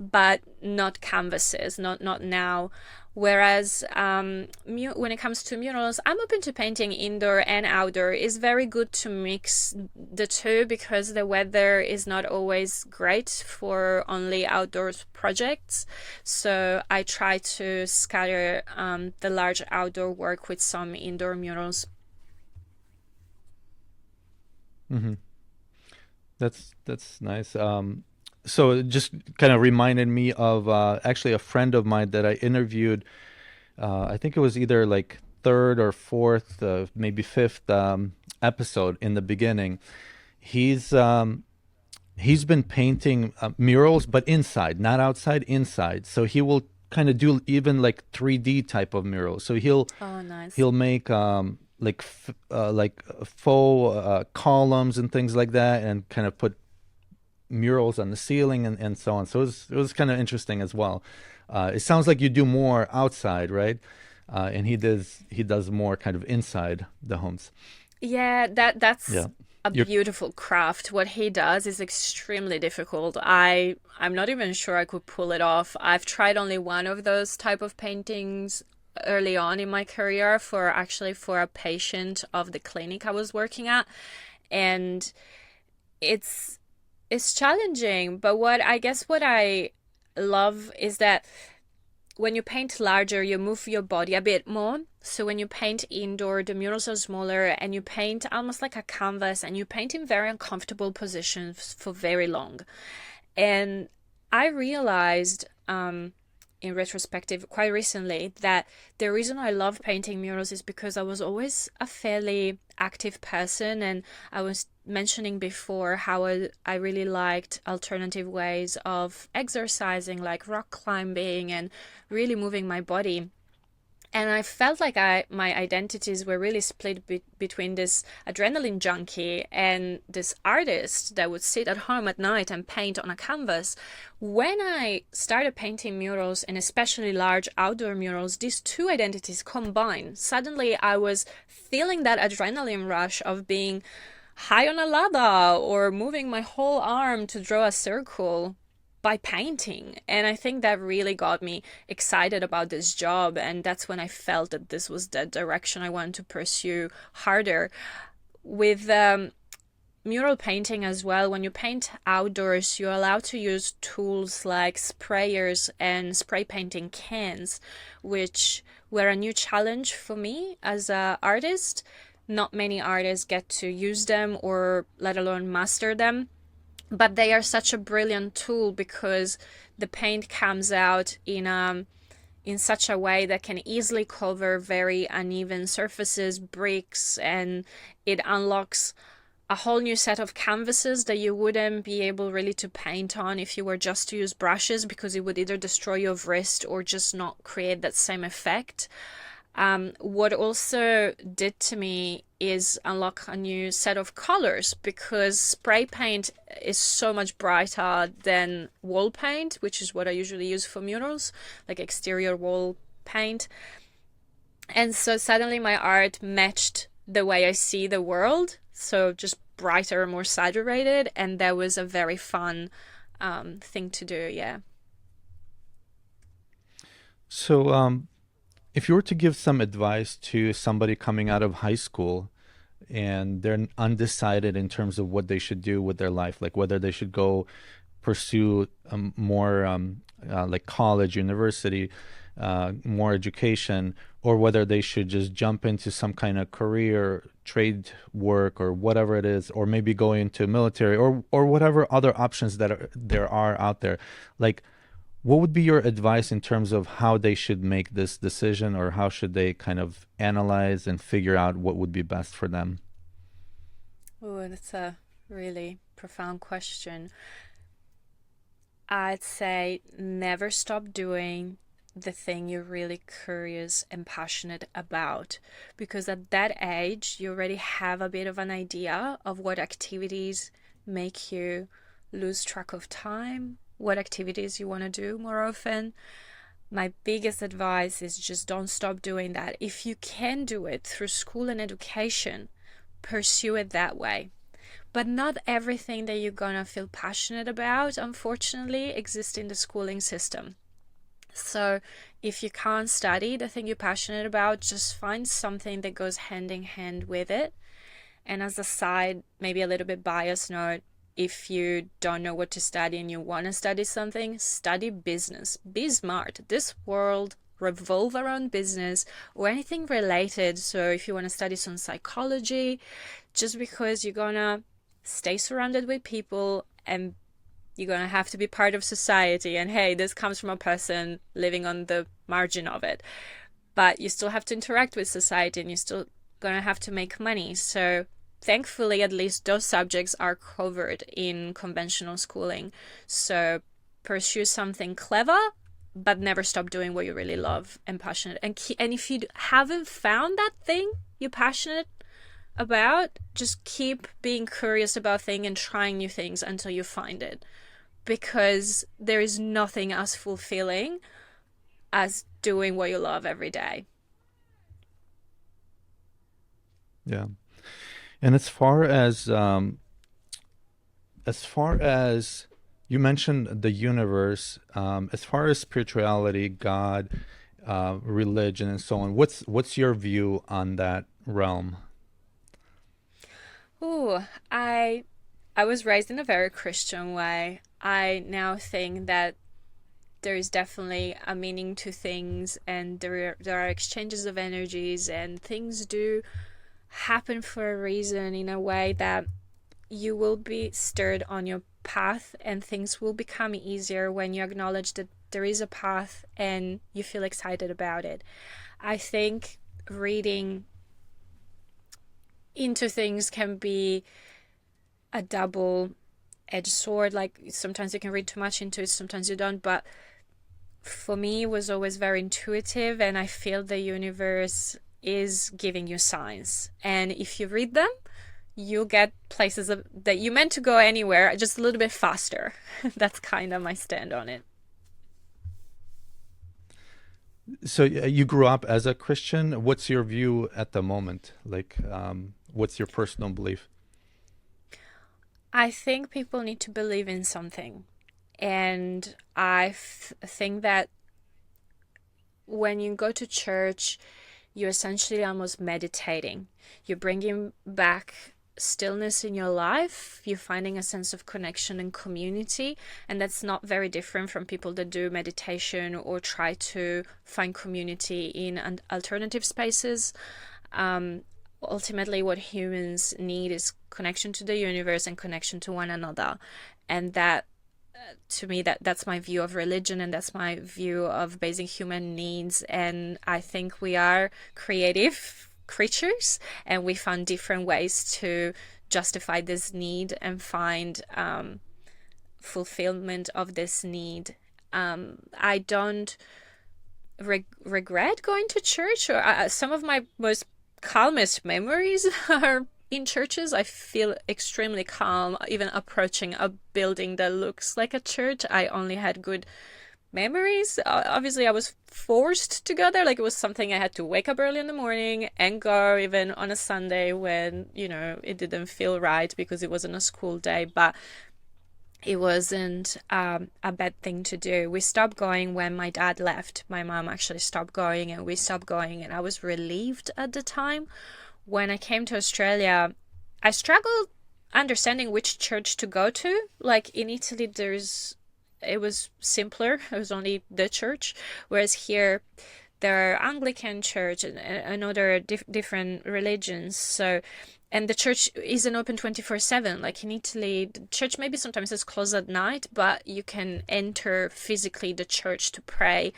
but not canvases, not now. Whereas when it comes to murals, I'm open to painting indoor and outdoor. It's very good to mix the two because the weather is not always great for only outdoors projects. So I try to scatter the large outdoor work with some indoor murals. Hmm. That's nice. So it just kind of reminded me of actually a friend of mine that I interviewed. I think it was either like third or fourth, maybe fifth episode in the beginning. He's he's been painting murals, but inside, not outside, inside. So he will kind of do even like 3D type of murals. So Oh, nice. he'll make like faux columns and things like that, and kind of put murals on the ceiling and so on. So it was kind of interesting as well. It sounds like you do more outside, right? And he does more kind of inside the homes. Yeah, that's Yeah. a You're beautiful craft. What he does is extremely difficult. I'm not even sure I could pull it off. I've tried only one of those type of paintings early on in my career for a patient of the clinic I was working at, and it's it's challenging. But what I love is that when you paint larger, you move your body a bit more. So when you paint indoor, the murals are smaller and you paint almost like a canvas, and you paint in very uncomfortable positions for very long. And I realized in retrospective quite recently that the reason I love painting murals is because I was always a fairly active person, and I was mentioning before how I really liked alternative ways of exercising, like rock climbing and really moving my body. And I felt like my identities were really split between this adrenaline junkie and this artist that would sit at home at night and paint on a canvas. When I started painting murals, and especially large outdoor murals, these two identities combined. Suddenly I was feeling that adrenaline rush of being high on a ladder or moving my whole arm to draw a circle by painting. And I think that really got me excited about this job. And that's when I felt that this was the direction I wanted to pursue harder. With mural painting as well, when you paint outdoors, you're allowed to use tools like sprayers and spray painting cans, which were a new challenge for me as an artist. Not many artists get to use them or let alone master them, but they are such a brilliant tool because the paint comes out in such a way that can easily cover very uneven surfaces, bricks, and it unlocks a whole new set of canvases that you wouldn't be able really to paint on if you were just to use brushes, because it would either destroy your wrist or just not create that same effect. What also did to me is unlock a new set of colors, because spray paint is so much brighter than wall paint, which is what I usually use for murals, like exterior wall paint. And so suddenly my art matched the way I see the world, so just brighter, more saturated, and that was a very fun thing to do, yeah. So, if you were to give some advice to somebody coming out of high school and they're undecided in terms of what they should do with their life, like whether they should go pursue more like college, university, more education, or whether they should just jump into some kind of career, trade work, or whatever it is, or maybe go into military, or whatever other options there are out there. Like, what would be your advice in terms of how they should make this decision, or how should they kind of analyze and figure out what would be best for them? Oh, that's a really profound question. I'd say never stop doing the thing you're really curious and passionate about, because at that age you already have a bit of an idea of what activities make you lose track of time, what activities you want to do more often. My biggest advice is just don't stop doing that. If you can do it through school and education, pursue it that way. But not everything that you're gonna feel passionate about, unfortunately, exists in the schooling system. So if you can't study the thing you're passionate about, just find something that goes hand in hand with it. And as a side, maybe a little bit biased note, if you don't know what to study and you want to study something, study business. Be smart. This world revolve around business or anything related. So if you want to study some psychology, just because you're gonna stay surrounded with people and you're going to have to be part of society, and hey, this comes from a person living on the margin of it, but you still have to interact with society and you're still going to have to make money. So thankfully, at least those subjects are covered in conventional schooling. So pursue something clever, but never stop doing what you really love and passionate. And if you haven't found that thing you're passionate about, just keep being curious about things and trying new things until you find it, because there is nothing as fulfilling as doing what you love every day. Yeah. And as far as you mentioned the universe, as far as spirituality, God, religion, and so on, what's your view on that realm? Ooh, I was raised in a very Christian way. I now think that there is definitely a meaning to things, and there are exchanges of energies, and things do happen for a reason, in a way that you will be stirred on your path, and things will become easier when you acknowledge that there is a path and you feel excited about it. I think reading into things can be a double-edged sword. Like sometimes you can read too much into it, sometimes you don't. But for me, it was always very intuitive, and I feel the universe is giving you signs. And if you read them, you'll get places that you meant to go anywhere, just a little bit faster. That's kind of my stand on it. So you grew up as a Christian. What's your view at the moment? Like, what's your personal belief? I think people need to believe in something. And think that when you go to church, you're essentially almost meditating. You're bringing back stillness in your life, you're finding a sense of connection and community. And that's not very different from people that do meditation or try to find community in alternative spaces. Ultimately, what humans need is connection to the universe and connection to one another. And that, to me, that's my view of religion, and that's my view of basic human needs. And I think we are creative creatures, and we found different ways to justify this need and find fulfillment of this need. I don't regret going to church, or some of my most calmest memories are in churches. I feel extremely calm even approaching a building that looks like a church. I only had good memories. Obviously, I was forced to go there. Like, it was something I had to wake up early in the morning and go, even on a Sunday when, it didn't feel right because it wasn't a school day. But it wasn't a bad thing to do. We stopped going when my dad left. My mom actually stopped going, and we stopped going, and I was relieved at the time. When I came to Australia, I struggled understanding which church to go to. Like, in Italy, it was simpler. It was only the church. Whereas here, there are Anglican church and other different religions. And the church isn't open 24/7. Like in Italy, the church maybe sometimes is closed at night, but you can enter physically the church to pray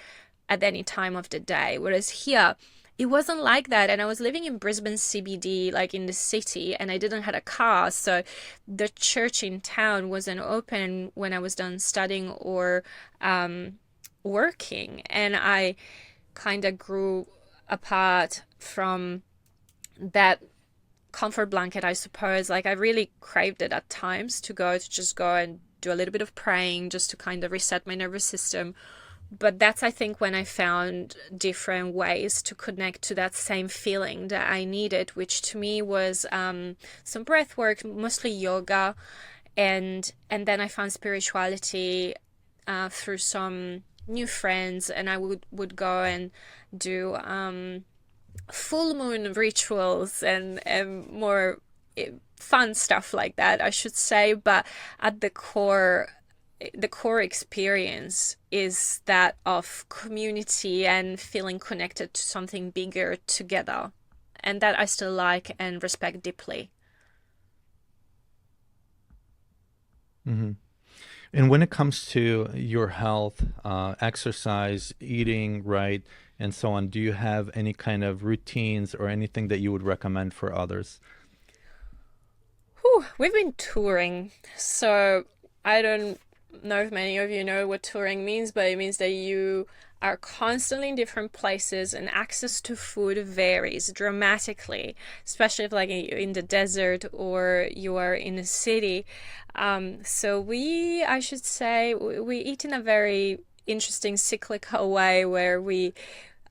at any time of the day. Whereas here, it wasn't like that. And I was living in Brisbane CBD, like in the city, and I didn't have a car. So the church in town wasn't open when I was done studying or working. And I kind of grew apart from that comfort blanket, I suppose. Like, I really craved it at times to just go and do a little bit of praying just to kind of reset my nervous system. But that's, I think, when I found different ways to connect to that same feeling that I needed, which to me was some breath work, mostly yoga, and then I found spirituality through some new friends, and I would go and do full moon rituals and more fun stuff like that, I should say. But at the core experience is that of community and feeling connected to something bigger together, and that I still like and respect deeply. Hmm. And when it comes to your health, exercise, eating right, and so on, do you have any kind of routines or anything that you would recommend for others? Whew, we've been touring, so I don't know if many of you know what touring means, but it means that you are constantly in different places, and access to food varies dramatically, especially if, like, you're in the desert or you are in a city. So I should say, we eat in a very interesting cyclical way, where we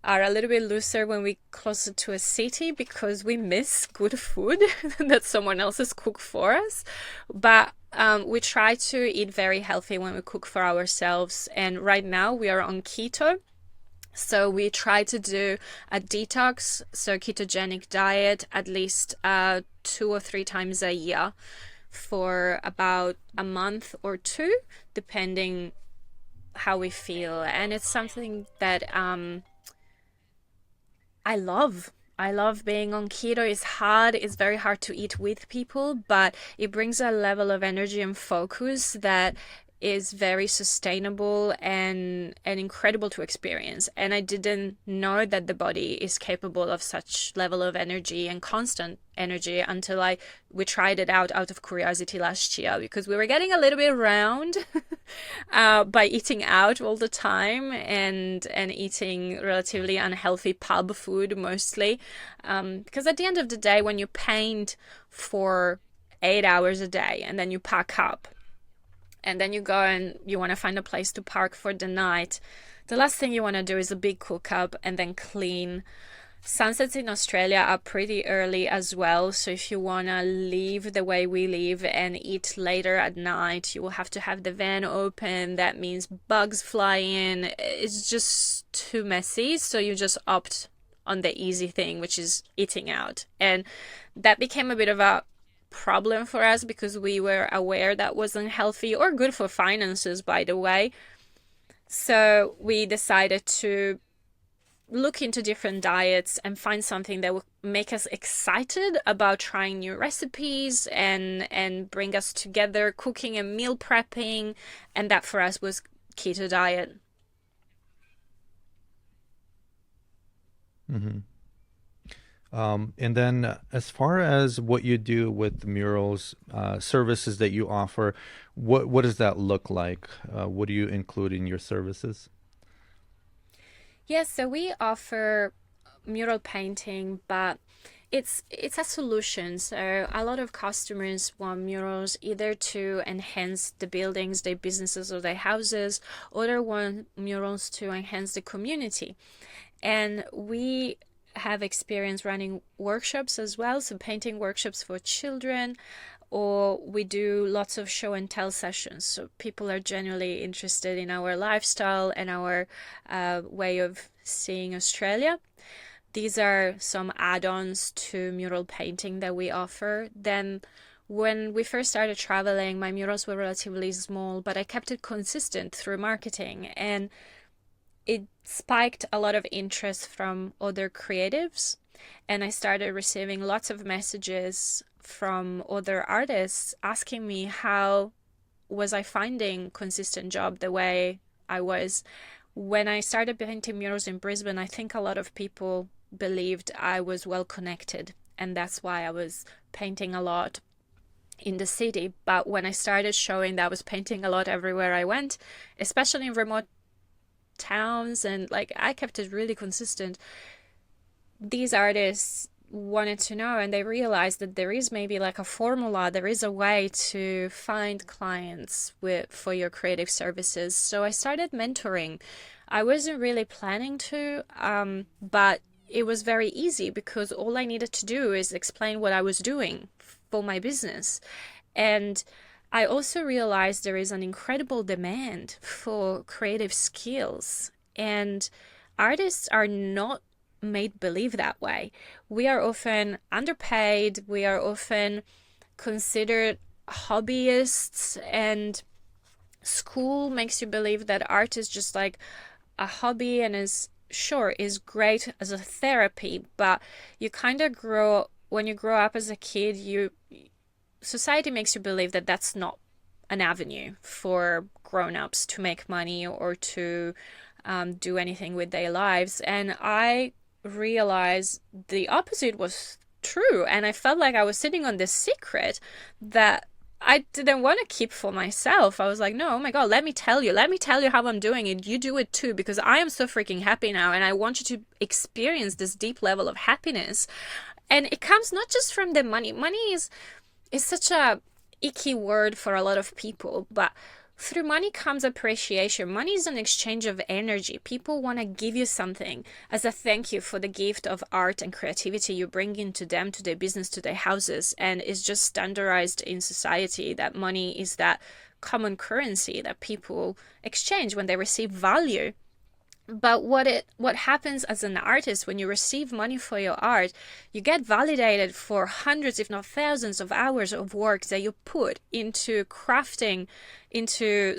are a little bit looser when we closer to a city because we miss good food that someone else has cooked for us. But we try to eat very healthy when we cook for ourselves. And right now we are on keto. So we try to do a detox, so ketogenic diet, at least 2 or 3 times a year for about a month or two, depending how we feel. And it's something that I love. I love being on keto. It's hard. It's very hard to eat with people, but it brings a level of energy and focus that is very sustainable and incredible to experience. And I didn't know that the body is capable of such level of energy and constant energy until we tried it out of curiosity last year, because we were getting a little bit round by eating out all the time and eating relatively unhealthy pub food mostly. Because at the end of the day, when you paint for 8 hours a day and then you pack up, and then you go and you want to find a place to park for the night, the last thing you want to do is a big cook up and then clean. Sunsets in Australia are pretty early as well, so if you want to live the way we live and eat later at night, you will have to have the van open. That means bugs fly in. It's just too messy, so you just opt on the easy thing, which is eating out. And that became a bit of a problem for us because we were aware that wasn't healthy or good for finances, by the way. So we decided to look into different diets and find something that would make us excited about trying new recipes and bring us together, cooking and meal prepping. And that for us was keto diet. Hmm. And then, as far as what you do with the murals, services that you offer, what does that look like? What do you include in your services? Yes, so we offer mural painting, but it's a solution. So a lot of customers want murals either to enhance the buildings, their businesses or their houses, or they want murals to enhance the community. And we have experience running workshops as well, so painting workshops for children, or we do lots of show and tell sessions. So people are genuinely interested in our lifestyle and our way of seeing Australia. These are some add-ons to mural painting that we offer. Then when we first started traveling, my murals were relatively small, but I kept it consistent through marketing, and it spiked a lot of interest from other creatives. And I started receiving lots of messages from other artists asking me how was I finding consistent job the way I was. When I started painting murals in Brisbane, I think a lot of people believed I was well connected, and that's why I was painting a lot in the city. But when I started showing that I was painting a lot everywhere I went, especially in remote towns, and like I kept it really consistent, these artists wanted to know, and they realized that there is maybe like a formula, there is a way to find clients for your creative services. So I started mentoring. I wasn't really planning to, but it was very easy because all I needed to do is explain what I was doing for my business. And I also realized there is an incredible demand for creative skills, and artists are not made believe that way. We are often underpaid, we are often considered hobbyists, and school makes you believe that art is just like a hobby and is great as a therapy, but you kind of grow when you grow up as a kid, society makes you believe that that's not an avenue for grown-ups to make money or to do anything with their lives. And I realized the opposite was true, and I felt like I was sitting on this secret that I didn't want to keep for myself. I was like, no, oh my God, let me tell you how I'm doing it. You do it too, because I am so freaking happy now, and I want you to experience this deep level of happiness. And it comes not just from the money. Money is such a icky word for a lot of people, but through money comes appreciation. Money is an exchange of energy. People want to give you something as a thank you for the gift of art and creativity you bring into them, to their business, to their houses. And it's just standardized in society that money is that common currency that people exchange when they receive value. But what happens as an artist when you receive money for your art, you get validated for hundreds, if not thousands of hours of work that you put into crafting, into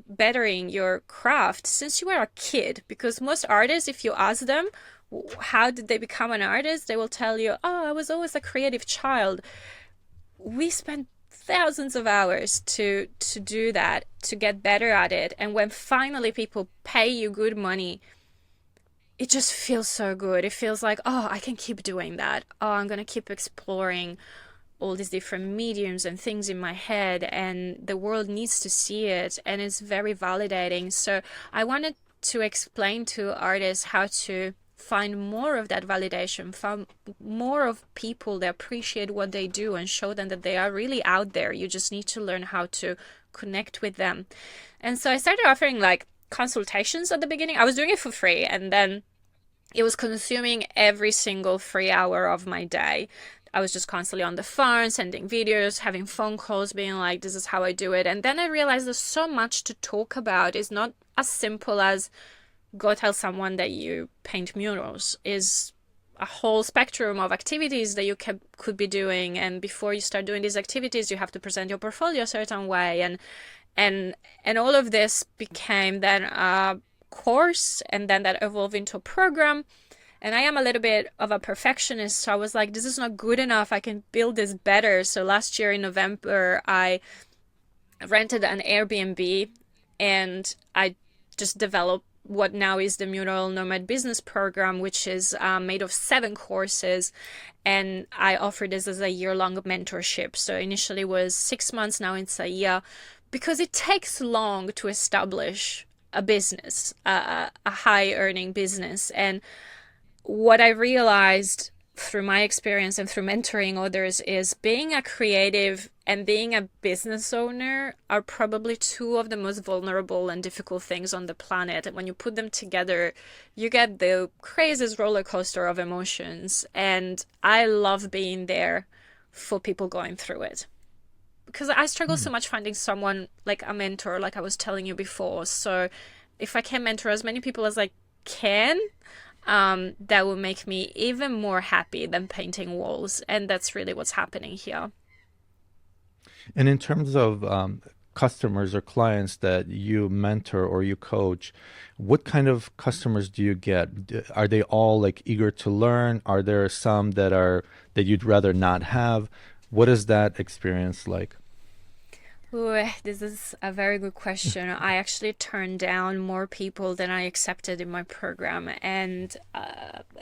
bettering your craft since you were a kid. Because most artists, if you ask them how did they become an artist, they will tell you, oh, I was always a creative child. We spend thousands of hours to do that, to get better at it, and when finally people pay you good money, it just feels so good. It feels like, oh, I can keep doing that. Oh, I'm gonna keep exploring all these different mediums and things in my head, and the world needs to see it, and it's very validating. So I wanted to explain to artists how to find more of that validation, find more of people that appreciate what they do, and show them that they are really out there. You just need to learn how to connect with them. And so I started offering like consultations at the beginning. I was doing it for free, and then it was consuming every single free hour of my day. I was just constantly on the phone, sending videos, having phone calls, being like, this is how I do it. And then I realized there's so much to talk about. It's not as simple as go tell someone that you paint murals. Is a whole spectrum of activities that you could be doing. And before you start doing these activities, you have to present your portfolio a certain way. And all of this became then a course, and then that evolved into a program. And I am a little bit of a perfectionist, so I was like, this is not good enough. I can build this better. So last year in November, I rented an Airbnb, and I just developed what now is the Mural Nomad business program, which is made of 7 courses. And I offer this as a year-long mentorship. So initially it was 6 months, now it's a year, because it takes long to establish a business, a high-earning business. And what I realized through my experience and through mentoring others is being a creative and being a business owner are probably 2 of the most vulnerable and difficult things on the planet. And when you put them together, you get the craziest roller coaster of emotions. And I love being there for people going through it, because I struggle so much finding someone like a mentor, like I was telling you before. So if I can mentor as many people as I can, that will make me even more happy than painting walls. And that's really what's happening here. And in terms of customers or clients that you mentor or you coach, what kind of customers do you get? Are they all like eager to learn? Are there some that you'd rather not have? What is that experience like? Ooh, this is a very good question. I actually turned down more people than I accepted in my program. And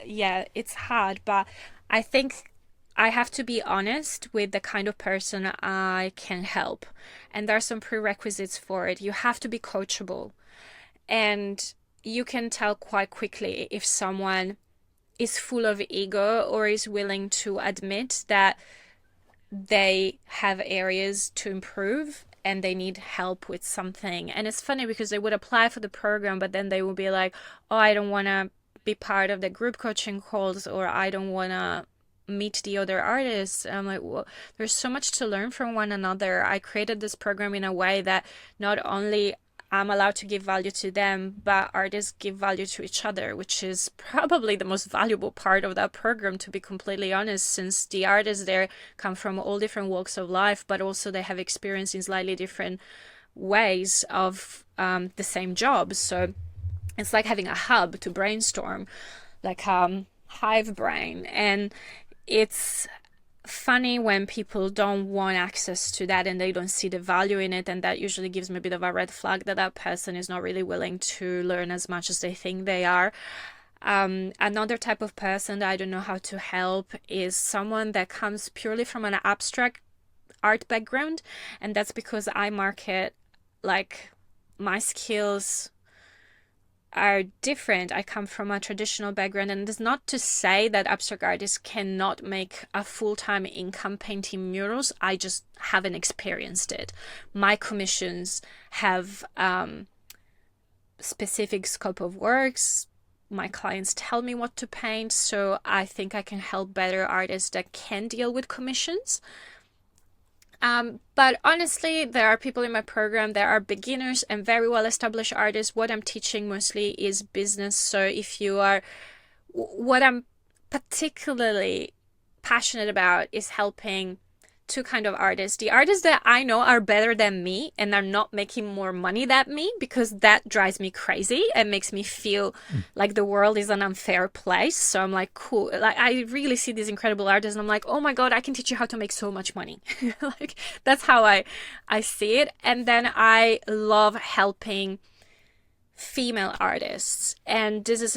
yeah, it's hard, but I think I have to be honest with the kind of person I can help. And there are some prerequisites for it. You have to be coachable. And you can tell quite quickly if someone is full of ego or is willing to admit that they have areas to improve and they need help with something. And it's funny because they would apply for the program, but then they will be like, oh, I don't want to be part of the group coaching calls, or I don't want to meet the other artists. And I'm like, well, there's so much to learn from one another. I created this program in a way that not only I'm allowed to give value to them, but artists give value to each other, which is probably the most valuable part of that program, to be completely honest, since the artists there come from all different walks of life, but also they have experience in slightly different ways of the same job. So it's like having a hub to brainstorm, like hive brain. And it's funny when people don't want access to that and they don't see the value in it, and that usually gives me a bit of a red flag that that person is not really willing to learn as much as they think they are. Another type of person that I don't know how to help is someone that comes purely from an abstract art background, and that's because I market like my skills are different. I come from a traditional background, and it's not to say that abstract artists cannot make a full-time income painting murals. I just haven't experienced it. My commissions have specific scope of works. My clients tell me what to paint, so I think I can help better artists that can deal with commissions. But honestly, there are people in my program that are beginners and very well-established artists. What I'm teaching mostly is business. So if you are, what I'm particularly passionate about is helping 2 kind of artists. The artists that I know are better than me and are not making more money than me, because that drives me crazy and makes me feel like the world is an unfair place. So I'm like, cool. Like, I really see these incredible artists and I'm like, oh my God, I can teach you how to make so much money. Like, that's how I see it. And then I love helping female artists. And this is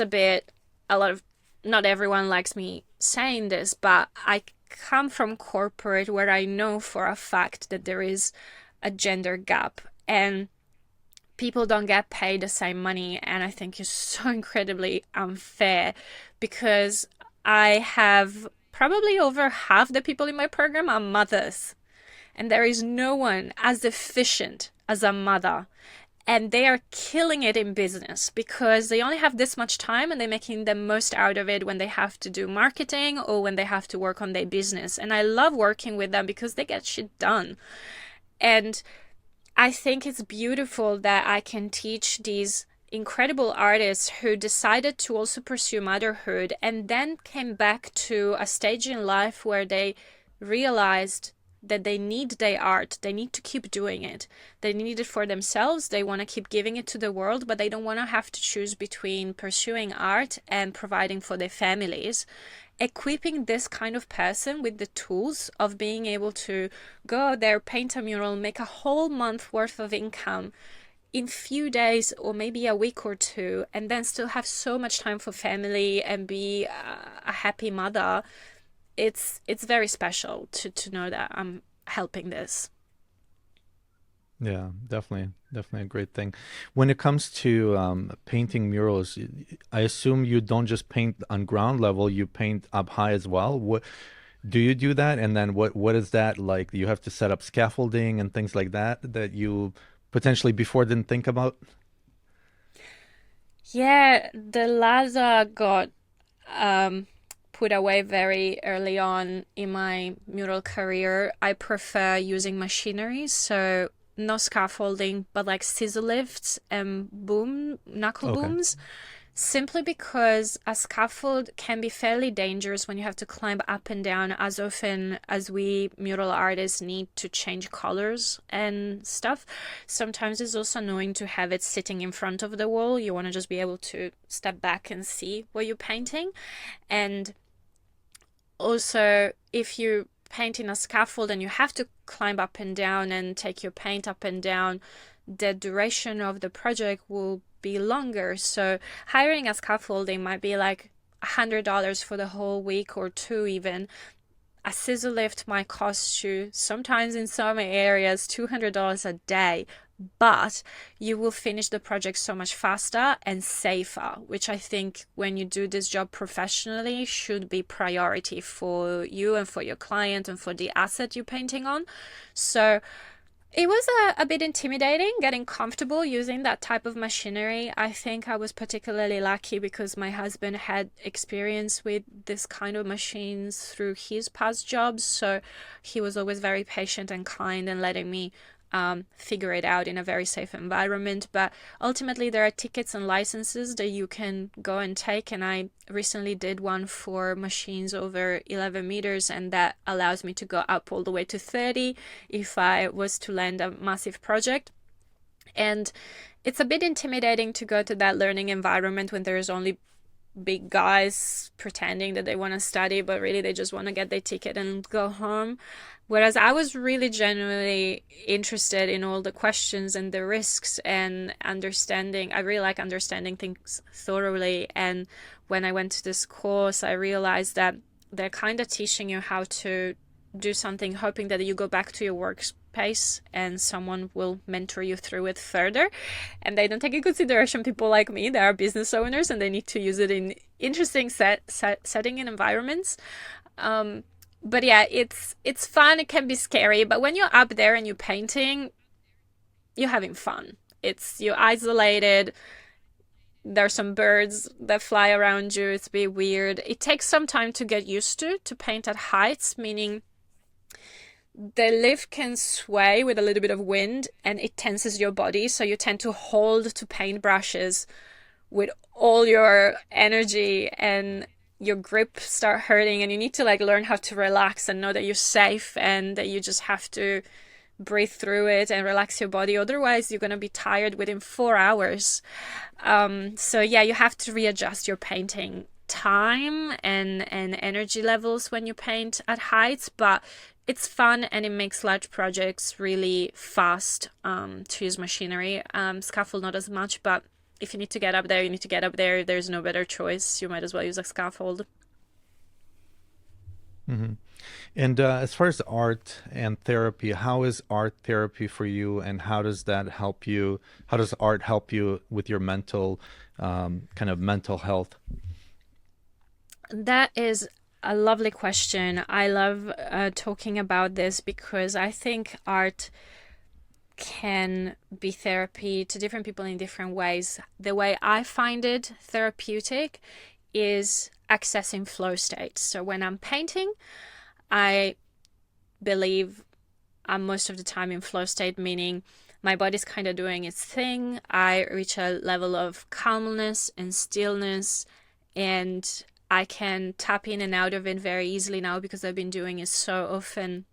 not everyone likes me saying this, but I come from corporate where I know for a fact that there is a gender gap and people don't get paid the same money. And I think it's so incredibly unfair, because I have probably over half the people in my program are mothers, and there is no one as efficient as a mother. And they are killing it in business because they only have this much time and they're making the most out of it when they have to do marketing or when they have to work on their business. And I love working with them because they get shit done. And I think it's beautiful that I can teach these incredible artists who decided to also pursue motherhood and then came back to a stage in life where they realized that they need their art. They need to keep doing it. They need it for themselves. They want to keep giving it to the world, but they don't want to have to choose between pursuing art and providing for their families. Equipping this kind of person with the tools of being able to go out there, paint a mural, make a whole month worth of income in few days or maybe a week or two, and then still have so much time for family and be a happy mother. It's very special to know that I'm helping this. Yeah, definitely a great thing. When it comes to painting murals, I assume you don't just paint on ground level, you paint up high as well. What do you do that? And then what is that like? You have to set up scaffolding and things like that that you potentially before didn't think about? Yeah, the ladder got um, put away very early on in my mural career. I prefer using machinery, so no scaffolding, but like scissor lifts and knuckle Okay. booms, simply because a scaffold can be fairly dangerous when you have to climb up and down as often as we mural artists need to change colors and stuff. Sometimes it's also annoying to have it sitting in front of the wall. You want to just be able to step back and see what you're painting. And also, if you paint in a scaffold and you have to climb up and down and take your paint up and down, the duration of the project will be longer. So hiring a scaffolding might be like $100 for the whole week or two even. A scissor lift might cost you, sometimes in some areas, $200 a day, but you will finish the project so much faster and safer, which I think when you do this job professionally should be priority for you and for your client and for the asset you're painting on. So it was a bit intimidating getting comfortable using that type of machinery. I think I was particularly lucky because my husband had experience with this kind of machines through his past jobs. So he was always very patient and kind and letting me figure it out in a very safe environment. But ultimately, there are tickets and licenses that you can go and take. And I recently did one for machines over 11 meters, and that allows me to go up all the way to 30 if I was to land a massive project. And it's a bit intimidating to go to that learning environment when there's only big guys pretending that they want to study, but really they just want to get their ticket and go home. Whereas I was really genuinely interested in all the questions and the risks and understanding. I really like understanding things thoroughly. And when I went to this course, I realized that they're kind of teaching you how to do something, hoping that you go back to your workspace and someone will mentor you through it further. And they don't take into consideration people like me. They are business owners and they need to use it in interesting setting and environments. But yeah, it's fun. It can be scary, but when you're up there and you're painting, you're having fun. You're isolated. There's some birds that fly around you. It's a bit weird. It takes some time to get used to paint at heights, meaning the lift can sway with a little bit of wind and it tenses your body. So you tend to hold to paint brushes with all your energy and your grip start hurting, and you need to like learn how to relax and know that you're safe and that you just have to breathe through it and relax your body. Otherwise, you're going to be tired within 4 hours. So yeah, you have to readjust your painting time and energy levels when you paint at heights, but it's fun and it makes large projects really fast to use machinery. Scaffold not as much, but if you need to get up there, you need to get up there. There's no better choice. You might as well use a scaffold. Hmm. And as far as art and therapy, how is art therapy for you, and how does that help you? How does art help you with your mental, kind of mental health? That is a lovely question. I love talking about this because I think art can be therapy to different people in different ways. The way I find it therapeutic is accessing flow states. So when I'm painting, I believe I'm most of the time in flow state, meaning my body's kind of doing its thing. I reach a level of calmness and stillness, and I can tap in and out of it very easily now because I've been doing it so often.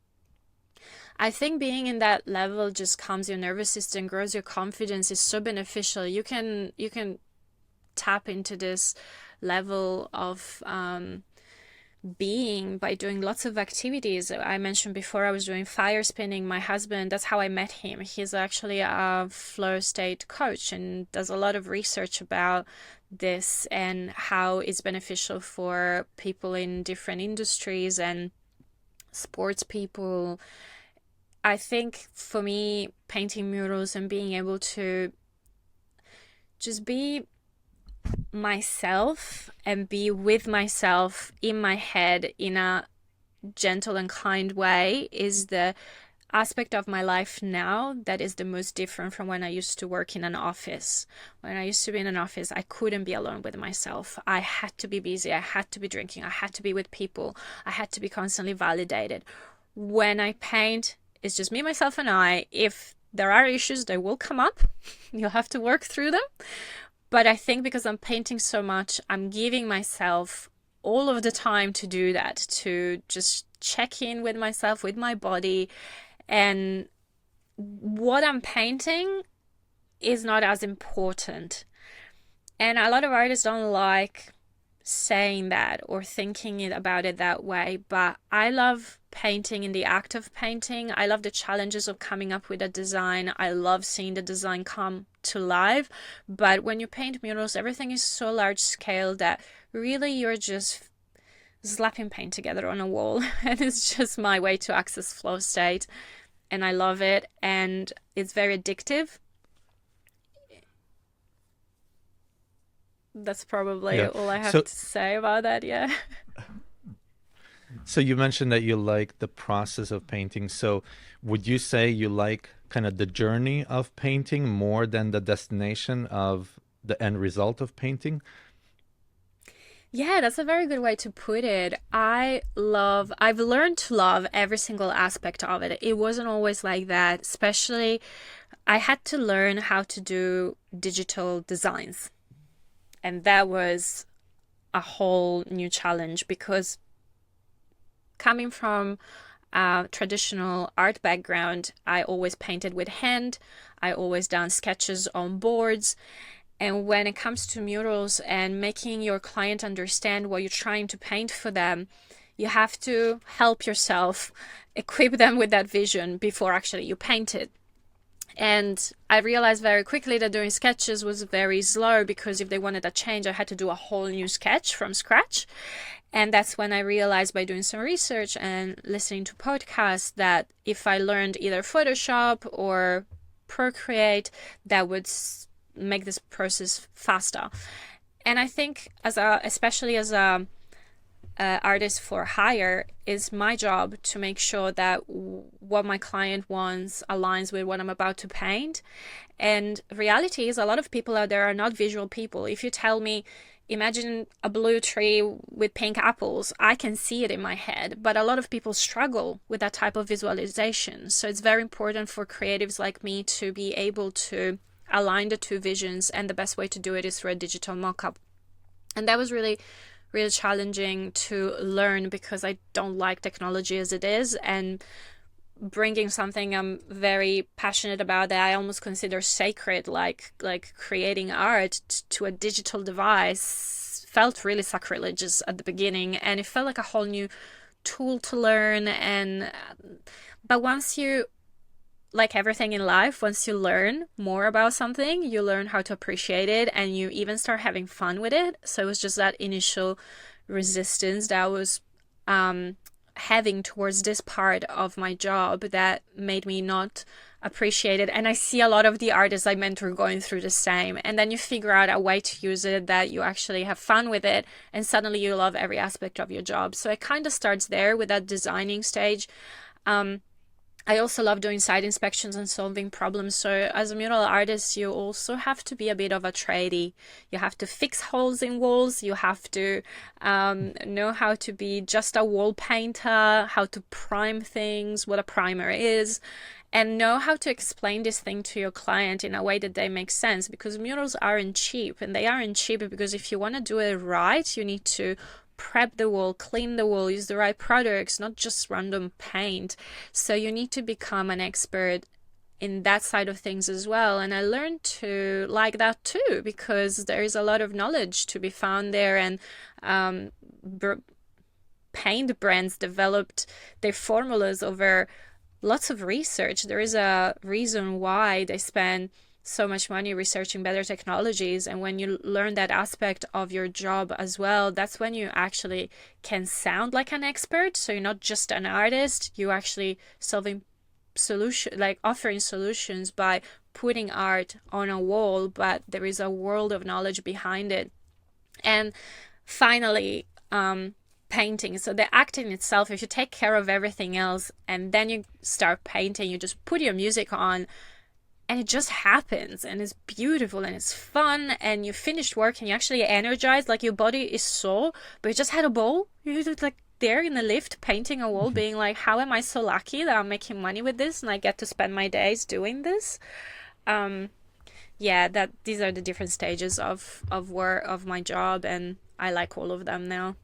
I think being in that level just calms your nervous system, grows your confidence, is so beneficial. You can tap into this level of being by doing lots of activities. I mentioned before I was doing fire spinning. My husband, that's how I met him. He's actually a flow state coach and does a lot of research about this and how it's beneficial for people in different industries and sports people. I think for me, painting murals and being able to just be myself and be with myself in my head in a gentle and kind way is the aspect of my life now that is the most different from when I used to work in an office. When I used to be in an office, I couldn't be alone with myself. I had to be busy. I had to be drinking. I had to be with people. I had to be constantly validated. When I paint, it's just me, myself, and I. If there are issues, they will come up. You'll have to work through them. But I think because I'm painting so much, I'm giving myself all of the time to do that, to just check in with myself, with my body. And what I'm painting is not as important. And a lot of artists don't like saying that or thinking about it that way, but I love painting in the act of painting. I love the challenges of coming up with a design. I love seeing the design come to life. But when you paint murals, everything is so large scale that really you're just slapping paint together on a wall. And it's just my way to access flow state. And I love it. And it's very addictive. That's probably all I have to say about that. Yeah. So you mentioned that you like the process of painting. So would you say you like kind of the journey of painting more than the destination of the end result of painting? Yeah, that's a very good way to put it. I've learned to love every single aspect of it. It wasn't always like that, especially I had to learn how to do digital designs. And that was a whole new challenge because coming from a traditional art background, I always painted with hand. I always done sketches on boards. And when it comes to murals and making your client understand what you're trying to paint for them, you have to help yourself, equip them with that vision before actually you paint it. And I realized very quickly that doing sketches was very slow because if they wanted a change, I had to do a whole new sketch from scratch. And that's when I realized by doing some research and listening to podcasts that if I learned either Photoshop or Procreate, that would make this process faster. And I think especially as a artist for hire, is my job to make sure that what my client wants aligns with what I'm about to paint. And reality is a lot of people out there are not visual people. If you tell me, imagine a blue tree with pink apples, I can see it in my head, but a lot of people struggle with that type of visualization. So it's very important for creatives like me to be able to align the two visions, and the best way to do it is through a digital mock-up. And that was really challenging to learn because I don't like technology as it is, and bringing something I'm very passionate about that I almost consider sacred, like creating art to a digital device, felt really sacrilegious at the beginning, and it felt like a whole new tool to learn. But once you, like everything in life, once you learn more about something, you learn how to appreciate it and you even start having fun with it. So it was just that initial resistance that I was having towards this part of my job that made me not appreciate it. And I see a lot of the artists I mentor going through the same. And then you figure out a way to use it that you actually have fun with it, and suddenly you love every aspect of your job. So it kind of starts there with that designing stage. I also love doing site inspections and solving problems. So as a mural artist, you also have to be a bit of a tradie. You have to fix holes in walls. You have to know how to be just a wall painter, how to prime things, what a primer is. and know how to explain this thing to your client in a way that they make sense, because murals aren't cheap, and they aren't cheap because if you want to do it right, you need to prep the wall, clean the wall, use the right products, not just random paint. So you need to become an expert in that side of things as well. And I learned to like that too, because there is a lot of knowledge to be found there. And paint brands developed their formulas over lots of research. There is a reason why they spend so much money researching better technologies. And when you learn that aspect of your job as well, that's when you actually can sound like an expert. So you're not just an artist, you're actually solving solution, like offering solutions by putting art on a wall, but there is a world of knowledge behind it. And finally, painting. So the acting itself, if you take care of everything else and then you start painting, you just put your music on and it just happens, and it's beautiful and it's fun, and you finished work and you actually energized, like your body is sore, but you just had a ball. You're just like there in the lift painting a wall, being like, how am I so lucky that I'm making money with this and I get to spend my days doing this? Yeah, that these are the different stages of work, of my job, and I like all of them now.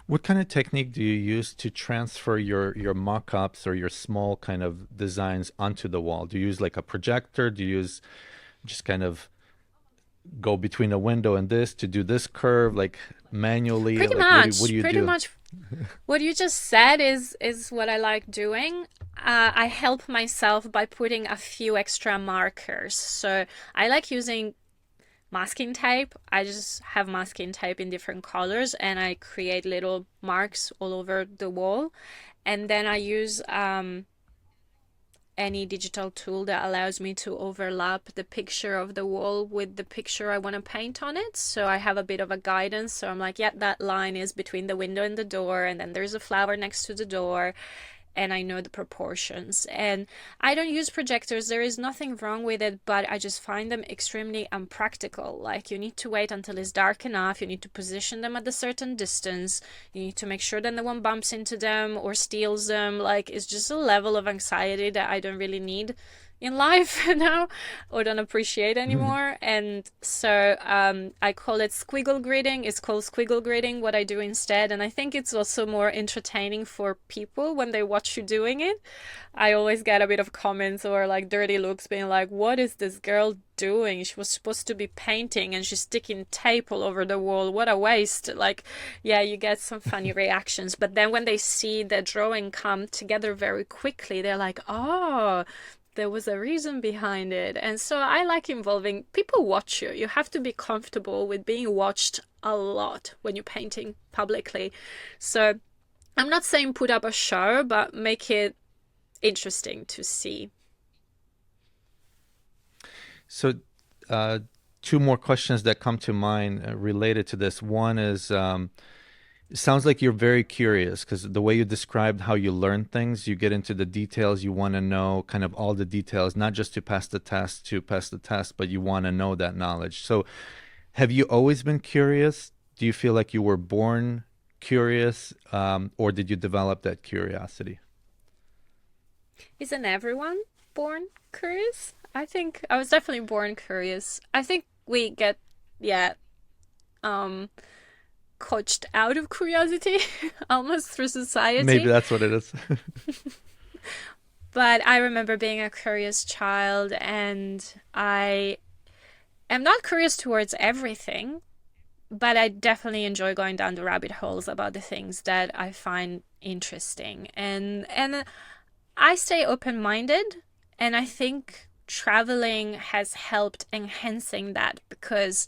What kind of technique do you use to transfer your mock-ups or your small kind of designs onto the wall? Do you use like a projector? Do you use just kind of go between a window and this to do this curve like manually? Pretty Like what do much, you pretty do? much what you just said is what I like doing. I help myself by putting a few extra markers. So I like using masking tape. I just have masking tape in different colors and I create little marks all over the wall. And then I use any digital tool that allows me to overlap the picture of the wall with the picture I want to paint on it. So I have a bit of a guidance. So I'm like, yeah, that line is between the window and the door, and then there's a flower next to the door, and I know the proportions. And I don't use projectors. There is nothing wrong with it, but I just find them extremely unpractical. Like, you need to wait until it's dark enough. You need to position them at a certain distance. You need to make sure that no one bumps into them or steals them. Like, it's just a level of anxiety that I don't really need in life now, or don't appreciate anymore. And so I call it squiggle gridding. It's called squiggle gridding, what I do instead. And I think it's also more entertaining for people when they watch you doing it. I always get a bit of comments or like dirty looks, being like, what is this girl doing? She was supposed to be painting and she's sticking tape all over the wall. What a waste. Like, yeah, you get some funny reactions. But then when they see the drawing come together very quickly, they're like, oh, there was a reason behind it. And so I like involving people. Watch you. You have to be comfortable with being watched a lot when you're painting publicly. So I'm not saying put up a show, but make it interesting to see. So, two more questions that come to mind related to this. One is, it sounds like you're very curious because the way you described how you learn things, you get into the details, you want to know kind of all the details, not just to pass the test, but you want to know that knowledge. So, have you always been curious? Do you feel like you were born curious, or did you develop that curiosity? Isn't everyone born curious? I think I was definitely born curious. I think we get, yeah, um, coached out of curiosity almost through Maybe society. that's what it is. But I remember being a curious child, and I am not curious towards everything, but I definitely enjoy going down the rabbit holes about the things that I find interesting. And I stay open-minded, and I think traveling has helped enhancing that, because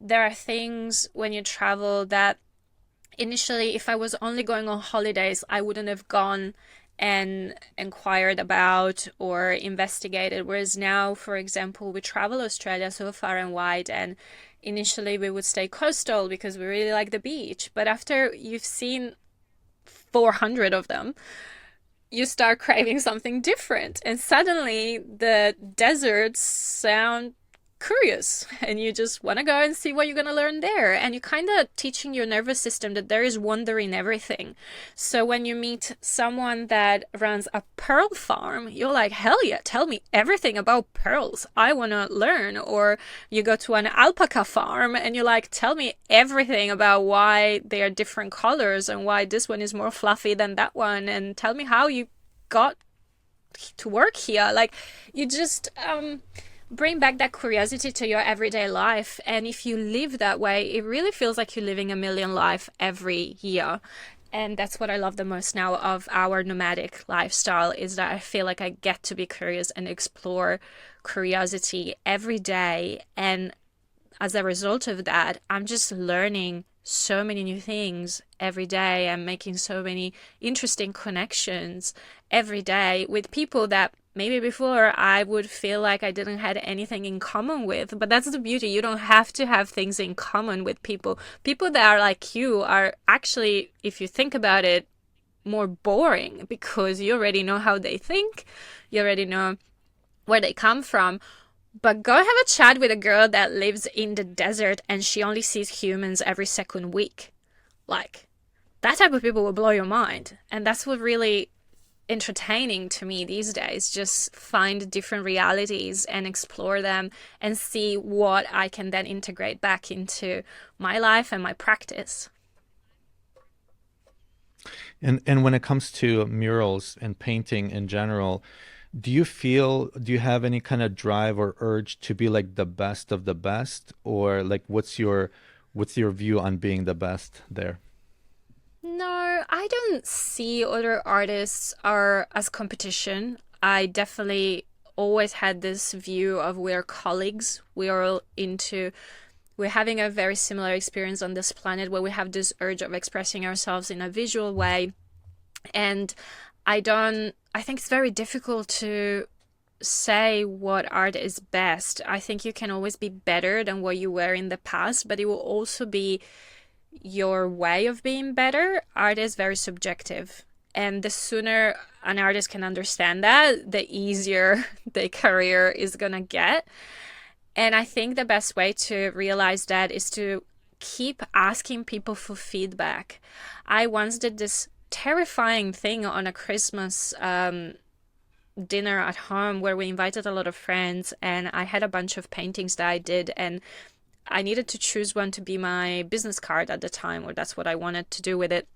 there are things when you travel that initially, if I was only going on holidays, I wouldn't have gone and inquired about or investigated. Whereas now, for example, we travel Australia so far and wide, and initially we would stay coastal because we really like the beach. But after you've seen 400 of them, you start craving something different. And suddenly the deserts sound curious and you just want to go and see what you're going to learn there. And you're kind of teaching your nervous system that there is wonder in everything. So when you meet someone that runs a pearl farm, you're like, hell yeah, tell me everything about pearls. I want to learn. Or you go to an alpaca farm and you're like, tell me everything about why they are different colors and why this one is more fluffy than that one. And tell me how you got to work here. Like, you just bring back that curiosity to your everyday life. And if you live that way, it really feels like you're living a million life every year. And that's what I love the most now of our nomadic lifestyle, is that I feel like I get to be curious and explore curiosity every day. And as a result of that, I'm just learning so many new things every day. I'm making so many interesting connections every day with people that maybe before I would feel like I didn't have anything in common with. But that's the beauty. You don't have to have things in common with people. People that are like you are actually, if you think about it, more boring, because you already know how they think. You already know where they come from. But go have a chat with a girl that lives in the desert and she only sees humans every second week. Like, that type of people will blow your mind. And that's what really entertaining to me these days. Just find different realities and explore them and see what I can then integrate back into my life and my practice. And when it comes to murals and painting in general, do you have any kind of drive or urge to be like the best of the best, or like what's your view on being the best there? No, I don't see other artists are as competition. I definitely always had this view of we're colleagues. We're having a very similar experience on this planet where we have this urge of expressing ourselves in a visual way. And I think it's very difficult to say what art is best. I think you can always be better than what you were in the past, but it will also be your way of being better. Art is very subjective. And the sooner an artist can understand that, the easier their career is going to get. And I think the best way to realize that is to keep asking people for feedback. I once did this terrifying thing on a Christmas dinner at home where we invited a lot of friends, and I had a bunch of paintings that I did, and I needed to choose one to be my business card at the time, or that's what I wanted to do with it.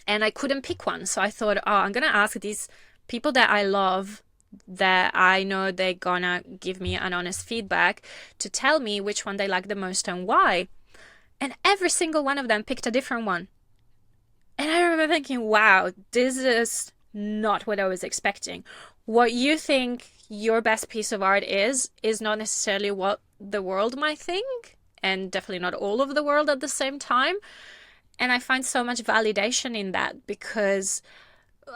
And I couldn't pick one. So I thought, oh, I'm going to ask these people that I love, that I know they're going to give me an honest feedback, to tell me which one they like the most and why. And every single one of them picked a different one. And I remember thinking, wow, this is not what I was expecting. What you think your best piece of art is not necessarily what the world might think, and definitely not all of the world at the same time. And I find so much validation in that, because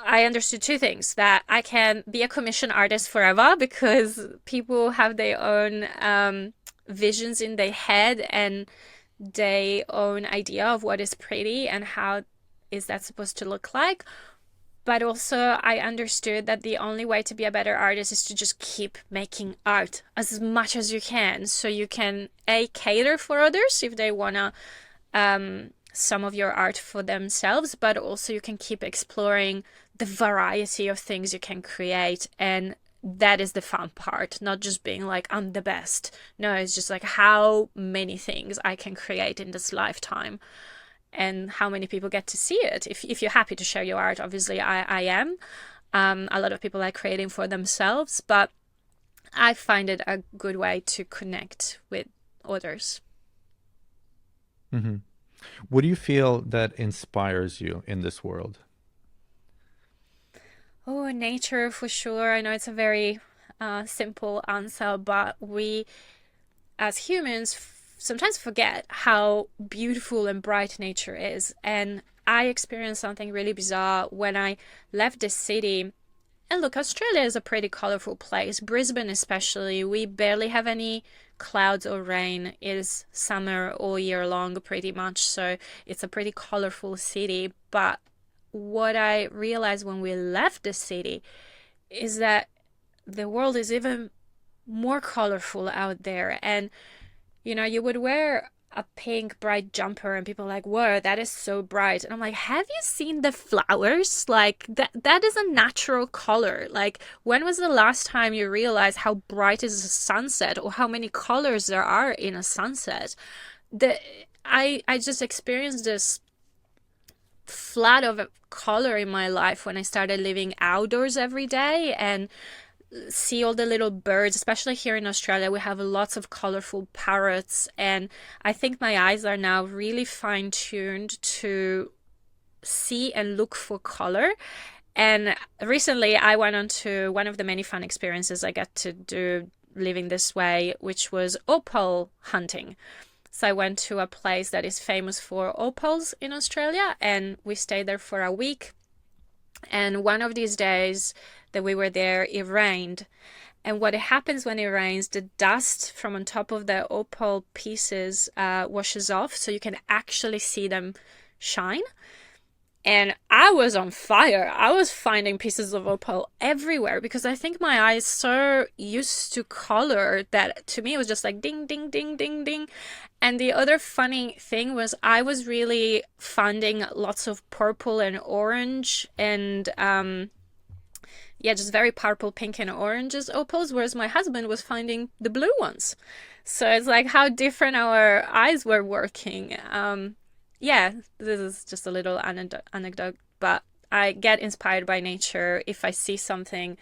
I understood two things: that I can be a commission artist forever because people have their own visions in their head and their own idea of what is pretty and how is that supposed to look like. But also I understood that the only way to be a better artist is to just keep making art as much as you can. So you can cater for others if they want to some of your art for themselves, but also you can keep exploring the variety of things you can create. And that is the fun part, not just being like, I'm the best. No, it's just like how many things I can create in this lifetime, and how many people get to see it. If you're happy to share your art, obviously I am. A lot of people are creating for themselves, but I find it a good way to connect with others. Hmm. What do you feel that inspires you in this world? Oh, nature for sure. I know it's a very simple answer, but we as humans sometimes forget how beautiful and bright nature is. And I experienced something really bizarre when I left the city. And look, Australia is a pretty colorful place. Brisbane especially, we barely have any clouds or rain. It is summer all year long pretty much, so it's a pretty colorful city. But what I realized when we left the city is that the world is even more colorful out there. And you would wear a pink bright jumper and people are like, whoa, that is so bright. And I'm like, have you seen the flowers? Like that is a natural color. Like, when was the last time you realized how bright is a sunset, or how many colors there are in a sunset? I just experienced this flood of color in my life when I started living outdoors every day and see all the little birds. Especially here in Australia, we have lots of colorful parrots, and I think my eyes are now really fine-tuned to see and look for color. And recently I went on to one of the many fun experiences I get to do living this way, which was opal hunting. So I went to a place that is famous for opals in Australia, and we stayed there for a week. And one of these days that we were there, it rained. And what happens when it rains, the dust from on top of the opal pieces washes off, so you can actually see them shine. And I was on fire. I was finding pieces of opal everywhere because I think my eye is so used to color that to me it was just like ding, ding, ding, ding, ding. And the other funny thing was I was really finding lots of purple and orange and yeah, just very purple, pink, and oranges opals, whereas my husband was finding the blue ones. So it's like how different our eyes were working. Yeah, this is just a little anecdote, but I get inspired by nature. If I see something,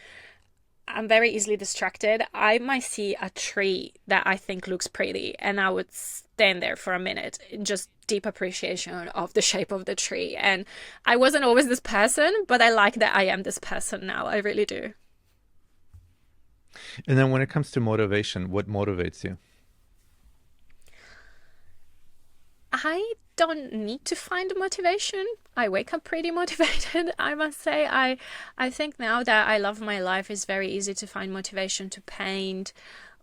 I'm very easily distracted. I might see a tree that I think looks pretty, and I would stand there for a minute in just deep appreciation of the shape of the tree. And I wasn't always this person, but I like that I am this person now. I really do. And then when it comes to motivation, what motivates you? I don't need to find motivation. I wake up pretty motivated, I must say. I think now that I love my life, it's very easy to find motivation to paint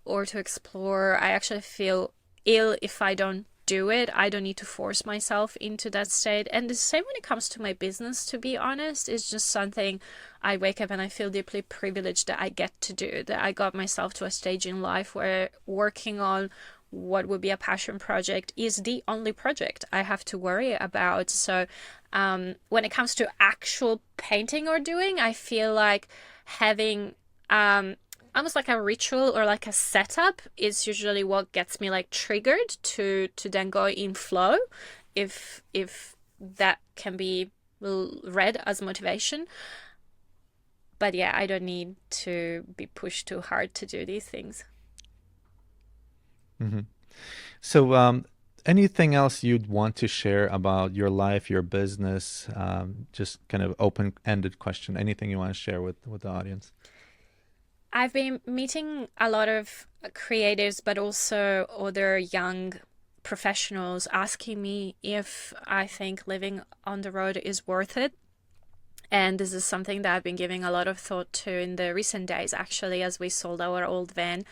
or to explore. I actually feel ill if I don't do it. I don't need to force myself into that state. And the same when it comes to my business, to be honest. It's just something I wake up and I feel deeply privileged that I get to do, that I got myself to a stage in life where working on what would be a passion project is the only project I have to worry about. So when it comes to actual painting or doing, I feel like having almost like a ritual or like a setup is usually what gets me like triggered to then go in flow, if that can be read as motivation. But yeah, I don't need to be pushed too hard to do these things. Hmm. So, anything else you'd want to share about your life, your business? Just kind of open-ended question. Anything you want to share with the audience? I've been meeting a lot of creatives, but also other young professionals asking me if I think living on the road is worth it. And this is something that I've been giving a lot of thought to in the recent days, actually, as we sold our old van.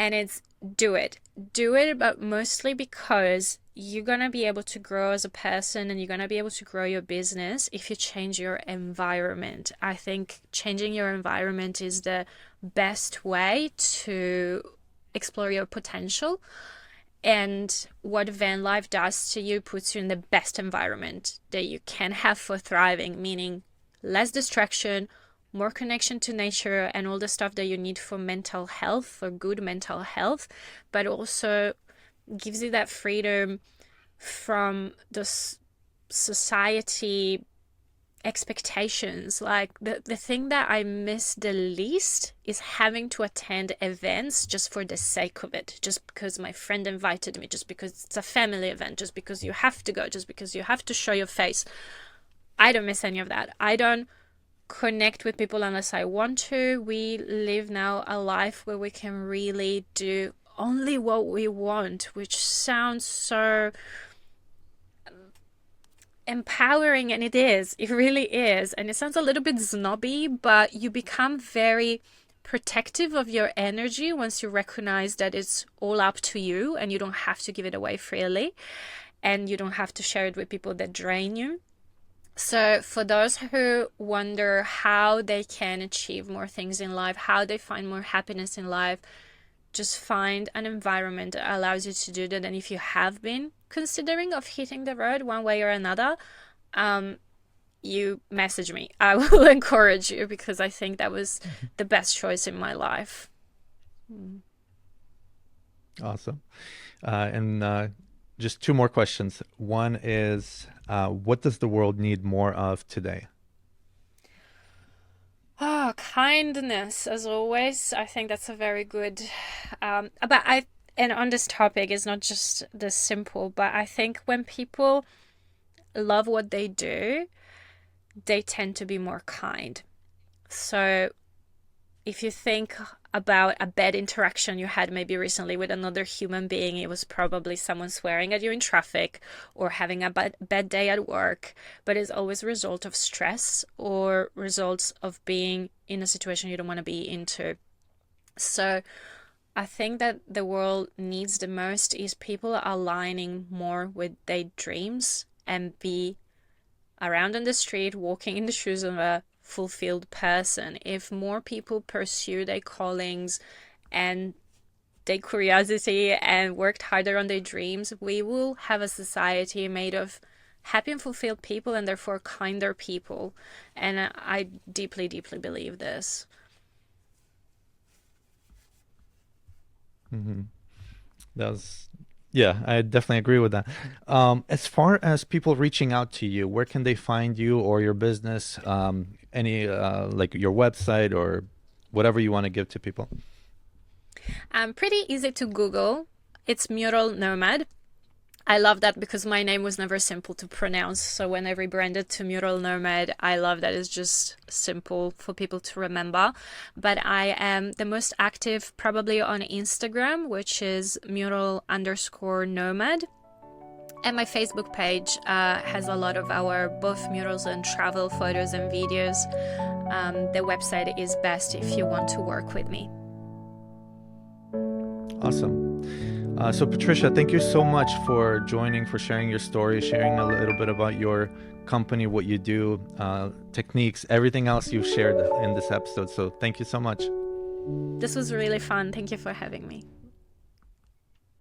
And it's do it. Do it, but mostly because you're going to be able to grow as a person and you're going to be able to grow your business if you change your environment. I think changing your environment is the best way to explore your potential. And what van life does to you puts you in the best environment that you can have for thriving, meaning less distraction, more connection to nature and all the stuff that you need for mental health, for good mental health, but also gives you that freedom from the society expectations. Like the thing that I miss the least is having to attend events just for the sake of it, just because my friend invited me, just because it's a family event, just because you have to go, just because you have to show your face. I don't miss any of that. I don't connect with people unless I want to. We live now a life where we can really do only what we want, which sounds so empowering, and it is. It really is. And it sounds a little bit snobby, but you become very protective of your energy once you recognize that it's all up to you and you don't have to give it away freely and you don't have to share it with people that drain you. So, for those who wonder how they can achieve more things in life, how they find more happiness in life, just find an environment that allows you to do that. And if you have been considering of hitting the road one way or another, you message me. I will encourage you because I think that was the best choice in my life. Awesome. And just two more questions. One is, what does the world need more of today? Oh, kindness, as always. I think that's a very good. But I, and on this topic, it's not just this simple, but I think when people love what they do, they tend to be more kind. So if you think about a bad interaction you had maybe recently with another human being, it was probably someone swearing at you in traffic or having a bad day at work, but it's always a result of stress or results of being in a situation you don't want to be into. So I think that the world needs the most is people aligning more with their dreams and be around on the street, walking in the shoes of a fulfilled person. If more people pursue their callings and their curiosity and worked harder on their dreams, we will have a society made of happy and fulfilled people and therefore kinder people. And I deeply, deeply believe this. Hmm. That's, yeah, I definitely agree with that. As far as people reaching out to you, where can they find you or your business? Any like your website or whatever you want to give to people? Pretty easy to Google. It's Mural Nomad. I love that because my name was never simple to pronounce. So when I rebranded to Mural Nomad, I love that it's just simple for people to remember. But I am the most active probably on Instagram, which is mural_nomad. And my Facebook page has a lot of our both murals and travel photos and videos. The website is best if you want to work with me. Awesome. So Patricia, thank you so much for joining, for sharing your story, sharing a little bit about your company, what you do, techniques, everything else you've shared in this episode. So thank you so much. This was really fun. Thank you for having me.